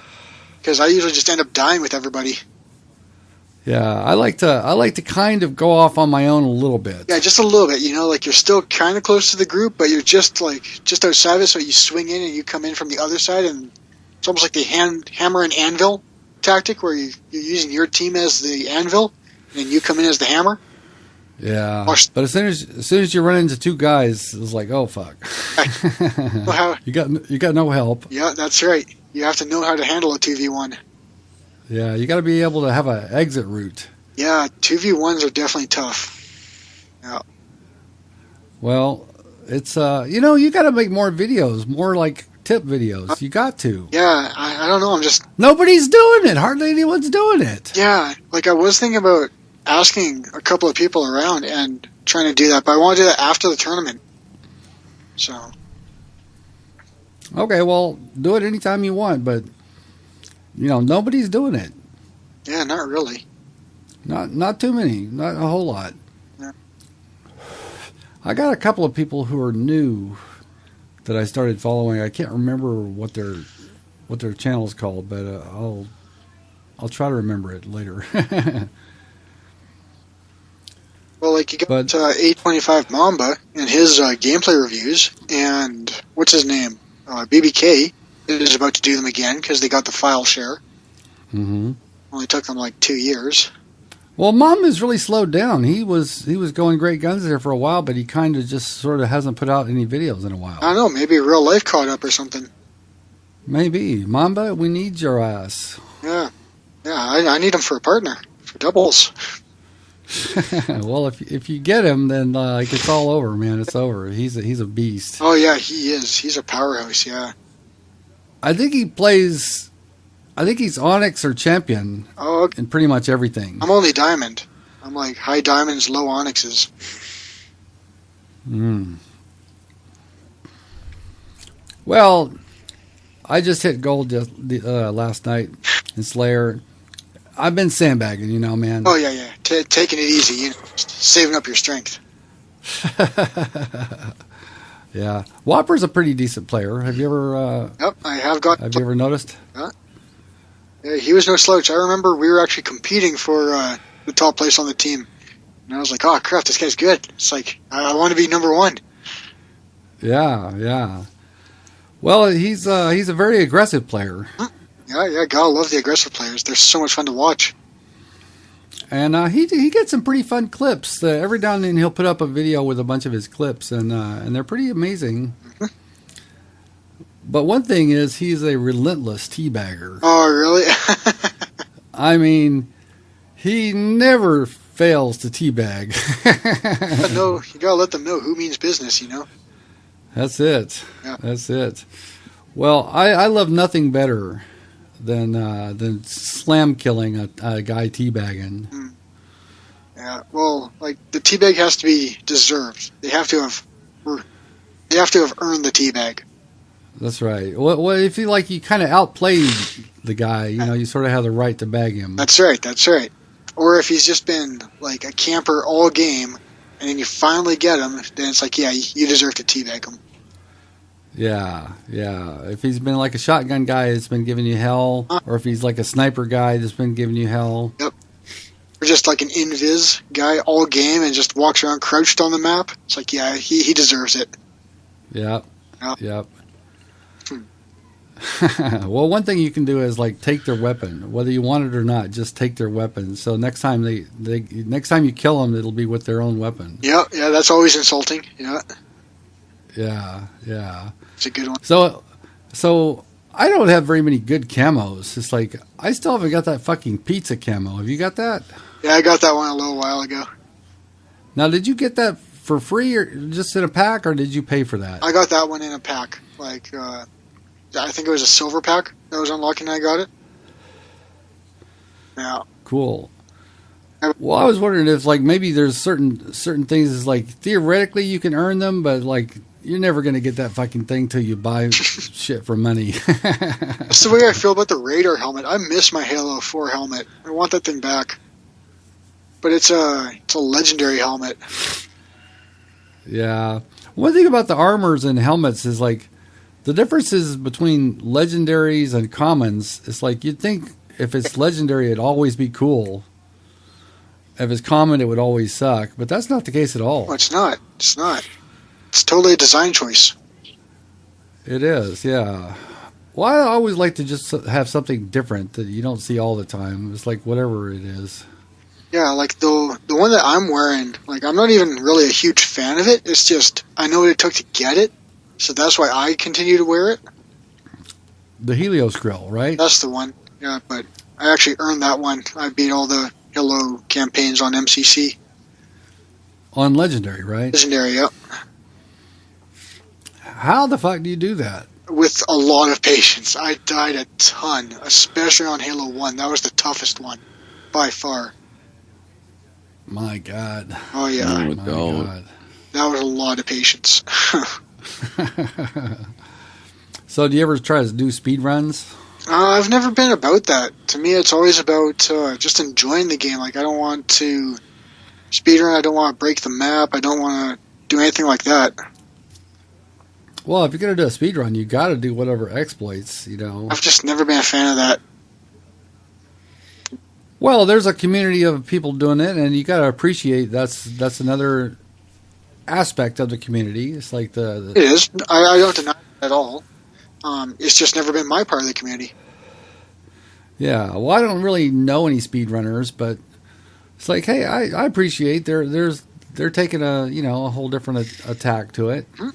because I usually just end up dying with everybody. Yeah, I like to kind of go off on my own a little bit. Yeah, just a little bit. Like you're still kind of close to the group, but you're just outside of it. So you swing in and you come in from the other side, and it's almost like the hammer and anvil tactic, where you're using your team as the anvil and you come in as the hammer. Yeah, but as soon as you run into 2 guys, it's like, oh fuck, you got no help. Yeah, that's right. You have to know how to handle a 2v1. Yeah, you got to be able to have an exit route. Yeah, 2v1s are definitely tough. Yeah. Well, it's you got to make more videos, more like tip videos. You got to. Yeah, I don't know. Nobody's doing it. Hardly anyone's doing it. Yeah, like I was thinking about asking a couple of people around and trying to do that, but I want to do that after the tournament. So. Okay, well, do it anytime you want, but nobody's doing it. Yeah, not really. Not too many, not a whole lot. Yeah. I got a couple of people who are new that I started following. I can't remember what their channel is called, but I'll try to remember it later. Well, like you got A25 Mamba and his gameplay reviews, and what's his name? BBK is about to do them again because they got the file share. Mm-hmm. Only took them like 2 years. Well, Mom has really slowed down. He was going great guns there for a while, but he kind of just sort of hasn't put out any videos in a while. I don't know, maybe real life caught up or something. Maybe. Mamba, we need your ass. Yeah, I need him for a partner, for doubles. Well, if you get him, then it's all over, man. It's over. He's a beast. Oh yeah, he is. He's a powerhouse. Yeah. I think he's Onyx or Champion in pretty much everything. I'm only Diamond. I'm like high Diamonds, low Onyxes. Well, I just hit gold last night in Slayer. I've been sandbagging, man. Oh yeah. Taking it easy, just saving up your strength. Yeah, Whopper's a pretty decent player. Have you ever? Yep, I have got. Have you ever noticed? Yeah, he was no slouch. I remember we were actually competing for the top place on the team, and I was like, "Oh crap, this guy's good." It's like I want to be number one. Yeah. Well, he's a very aggressive player. Yeah. Gotta love the aggressive players. They're so much fun to watch. And he gets some pretty fun clips. Every now and then he'll put up a video with a bunch of his clips, and they're pretty amazing. Mm-hmm. But one thing is, he's a relentless teabagger. Oh, really? I mean, he never fails to teabag. No, you gotta let them know who means business, That's it. Yeah. That's it. Well, I love nothing better than slam killing a guy teabagging. Yeah, well, like the teabag has to be deserved. They have to have earned the teabag. That's right. Well, if you kind of outplayed the guy, you sort of have the right to bag him. That's right. Or if he's just been like a camper all game, and then you finally get him, then it's like, yeah, you deserve to teabag him. Yeah. If he's been like a shotgun guy that's been giving you hell, or if he's like a sniper guy that's been giving you hell. Yep. Or just like an invis guy all game and just walks around crouched on the map. It's like, yeah, he deserves it. Yep. Well, one thing you can do is take their weapon, whether you want it or not. Just take their weapon. So next time next time you kill them, it'll be with their own weapon. Yeah, that's always insulting. Yeah. It's a good one. So I don't have very many good camos. It's like I still haven't got that fucking pizza camo. Have you got that? Yeah, I got that one a little while ago. Now, did you get that for free or just in a pack, or did you pay for that? I got that one in a pack. I think it was a silver pack that was unlocking and I got it. Yeah. Cool. Well, I was wondering if maybe there's certain things is theoretically you can earn them, but you're never going to get that fucking thing till you buy shit for money. That's the way I feel about the radar helmet. I miss my Halo 4 helmet. I want that thing back. But it's a legendary helmet. Yeah. One thing about the armors and helmets is the differences between legendaries and commons. It's you'd think if it's legendary, it'd always be cool. If it's common, it would always suck. But that's not the case at all. No, it's not. It's totally a design choice. It is, yeah. Well, I always like to just have something different that you don't see all the time. It's whatever it is. Yeah, the one that I'm wearing, I'm not even really a huge fan of it. It's just, I know what it took to get it. So that's why I continue to wear it. The Helios grill, right? That's the one. Yeah, but I actually earned that one. I beat all the Halo campaigns on MCC. On Legendary, right? Legendary, yep. How the fuck do you do that? With a lot of patience. I died a ton, especially on Halo 1. That was the toughest one, by far. My God. Oh, yeah. Oh, my God. That was a lot of patience. So do you ever try to do speed runs? I've never been about that. To me, it's always about just enjoying the game. Like, I don't want to speedrun. I don't want to break the map. I don't want to do anything like that. Well, if you're going to do a speed run, you got to do whatever exploits, you know. I've just never been a fan of that. Well, there's a community of people doing it, and you got to appreciate that's another aspect of the community. It's like It is. I don't deny it at all. It's just never been my part of the community. Yeah, well, I don't really know any speedrunners, but it's like, hey, I appreciate they're taking a whole different attack to it. Mm-hmm.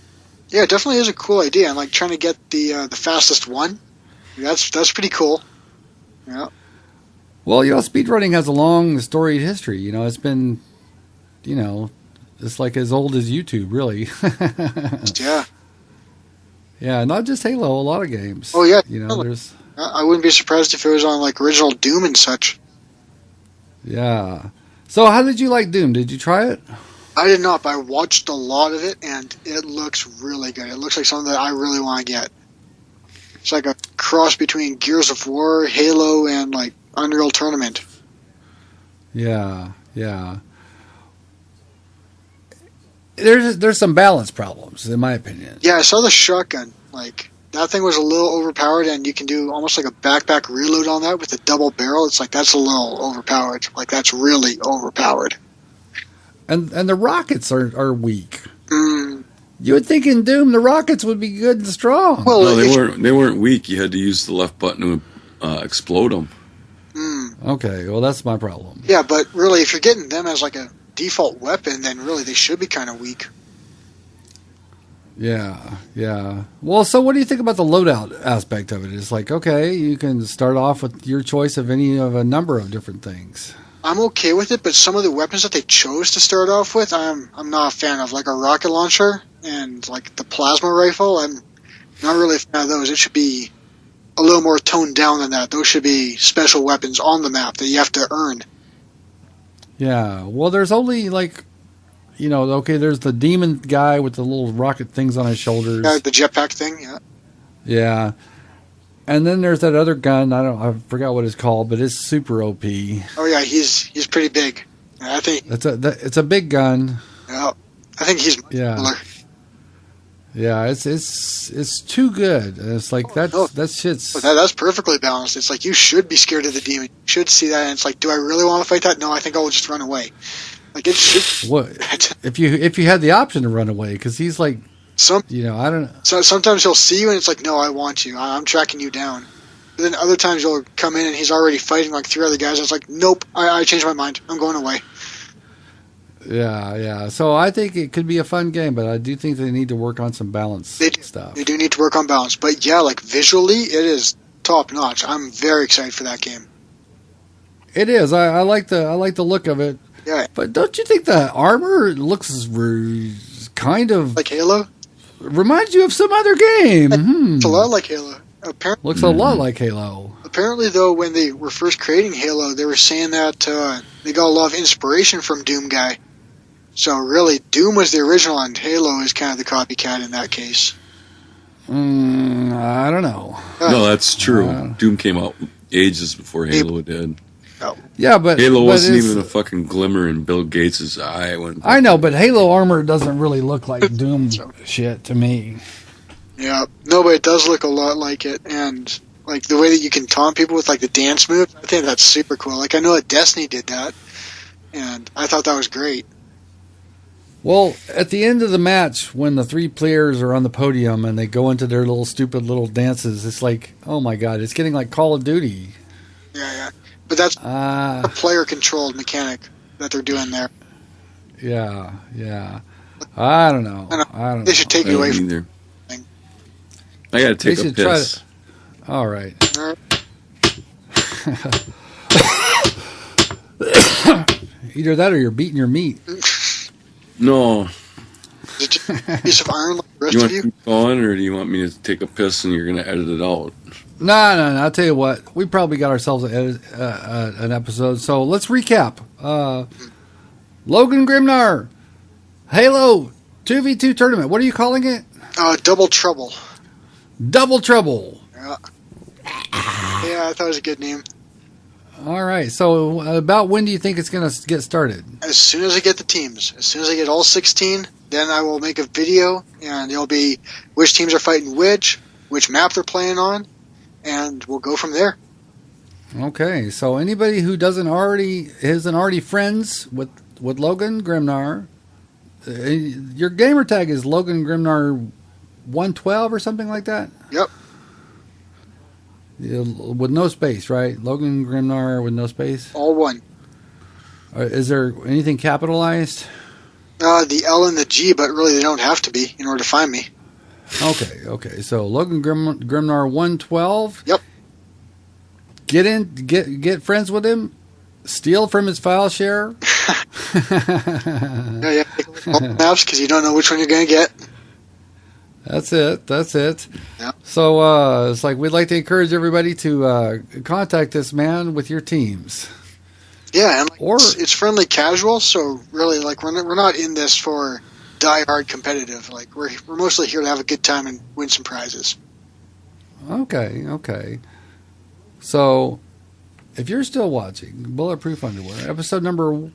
Yeah, it definitely is a cool idea. And like trying to get the fastest one, that's pretty cool. Yeah. Well, speedrunning has a long storied history. It's been, it's like as old as YouTube, really. Yeah. Yeah, not just Halo, a lot of games. Oh yeah. There's. I wouldn't be surprised if it was on like original Doom and such. Yeah. So how did you like Doom? Did you try it? I did not, but I watched a lot of it, and it looks really good. It looks like something that I really want to get. It's like a cross between Gears of War, Halo, and like Unreal Tournament. Yeah. There's some balance problems, in my opinion. Yeah, I saw the shotgun. Like, that thing was a little overpowered, and you can do almost like a backpack reload on that with a double barrel. It's like, that's a little overpowered. Like, that's really overpowered. And the rockets are weak. Mm. You would think in Doom the rockets would be good and strong. Well, no, they weren't weak. You had to use the left button to explode them. Mm. Okay, well that's my problem. Yeah, but really, if you're getting them as like a default weapon, then really they should be kind of weak. Yeah. Well, so what do you think about the loadout aspect of it? It's like, okay, you can start off with your choice of any of a number of different things. I'm okay with it, but some of the weapons that they chose to start off with, I'm not a fan of. Like a rocket launcher and like the plasma rifle, I'm not really a fan of those. It should be a little more toned down than that. Those should be special weapons on the map that you have to earn. Yeah, well, there's only like, okay, there's the demon guy with the little rocket things on his shoulders. Yeah, the jetpack thing, yeah. Yeah. And then there's that other gun, I forgot what it's called, but it's super OP. Oh yeah, he's pretty big. I think it's a big gun. Yeah, I think he's muscular. Yeah, it's too good. It's like that shit's. That's perfectly balanced. It's like you should be scared of the demon. You should see that, and it's like, do I really want to fight that? No, I think I'll just run away. Like it should. What if you had the option to run away? Because he's like, I don't know. So sometimes he'll see you, and it's like, no, I want you. I'm tracking you down. But then other times you'll come in, and he's already fighting like 3 other guys. And it's like, nope, I changed my mind. I'm going away. Yeah. So I think it could be a fun game, but I do think they need to work on some balance stuff. They do need to work on balance. But yeah, like visually, it is top notch. I'm very excited for that game. It is. I like the look of it. Yeah. But don't you think the armor looks kind of like Halo? Reminds you of some other game. It's a lot like Halo. Looks a lot like Halo. Apparently, though, when they were first creating Halo, they were saying that they got a lot of inspiration from Doom guy. So really, Doom was the original, and Halo is kind of the copycat in that case. I don't know. No, that's true. Doom came out ages before Halo did. Oh. Yeah, but Halo wasn't even a fucking glimmer in Bill Gates' eye. I know, but Halo armor doesn't really look like Doom shit to me. Yeah, no, but it does look a lot like it, and like the way that you can taunt people with like the dance move, I think that's super cool. Like I know that Destiny did that, and I thought that was great. Well, at the end of the match, when the 3 players are on the podium and they go into their little stupid little dances, it's like, oh my god, it's getting like Call of Duty. Yeah. But that's a player-controlled mechanic that they're doing there. Yeah. I don't know. They should take it away from either. I gotta take a piss. All right. Either that or you're beating your meat. No. Is it a piece of iron like the rest you want of you? to keep going, or do you want me to take a piss and you're going to edit it out? No. I'll tell you what. We probably got ourselves an episode. So let's recap. Logan Grimnar, Halo 2v2 tournament. What are you calling it? Double Trouble. Double Trouble. Yeah. Yeah, I thought it was a good name. All right. So, about when do you think it's going to get started? As soon as I get the teams, as soon as I get all 16, then I will make a video, and it'll be which teams are fighting which map they're playing on, and we'll go from there. Okay. So, anybody who isn't already friends with Logan Grimnar, your gamer tag is Logan Grimnar 112 or something like that. Yep. With no space, right? Logan Grimnar with no space? All one. Is there anything capitalized? The L and the G, but really they don't have to be in order to find me. Okay. So Logan Grimnar 112. Yep. Get friends with him. Steal from his file share. Yeah. Take all the maps because you don't know which one you're going to get. That's it. Yep. So it's like we'd like to encourage everybody to contact this man with your teams. Yeah, and it's friendly casual, so really, like we're not in this for die-hard competitive. Like we're mostly here to have a good time and win some prizes. Okay. So if you're still watching Bulletproof Underwear, episode number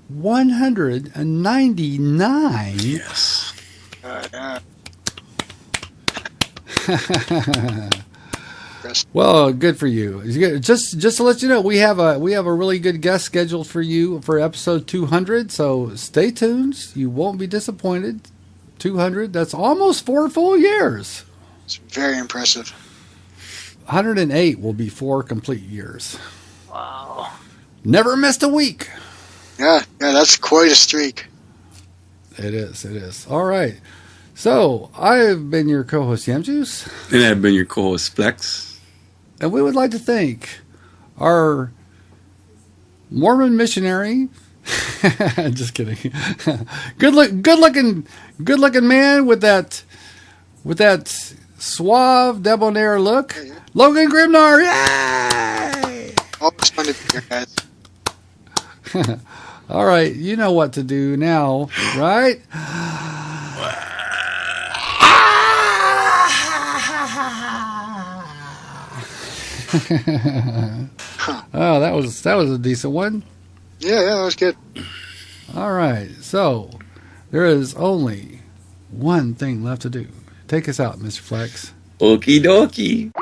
199. Yes. Well, good for you. Just to let you know, we have a really good guest scheduled for you for episode 200. So stay tuned. You won't be disappointed. 200. That's almost 4 full years. It's very impressive. 108 will be 4 complete years. Wow. Never missed a week. Yeah, that's quite a streak. It is. All right. So, I've been your co-host, Yamjuice. And I've been your co-host, Flex. And we would like to thank our Mormon missionary. Just kidding. Good looking man with that suave, debonair look. Yeah. Logan Grimnar. Yay! Always fun to be here, guys. All right, you know what to do now, right? Oh, that was a decent one. Yeah, that was good. All right, so there is only one thing left to do. Take us out, Mr. Flex. Okie dokie.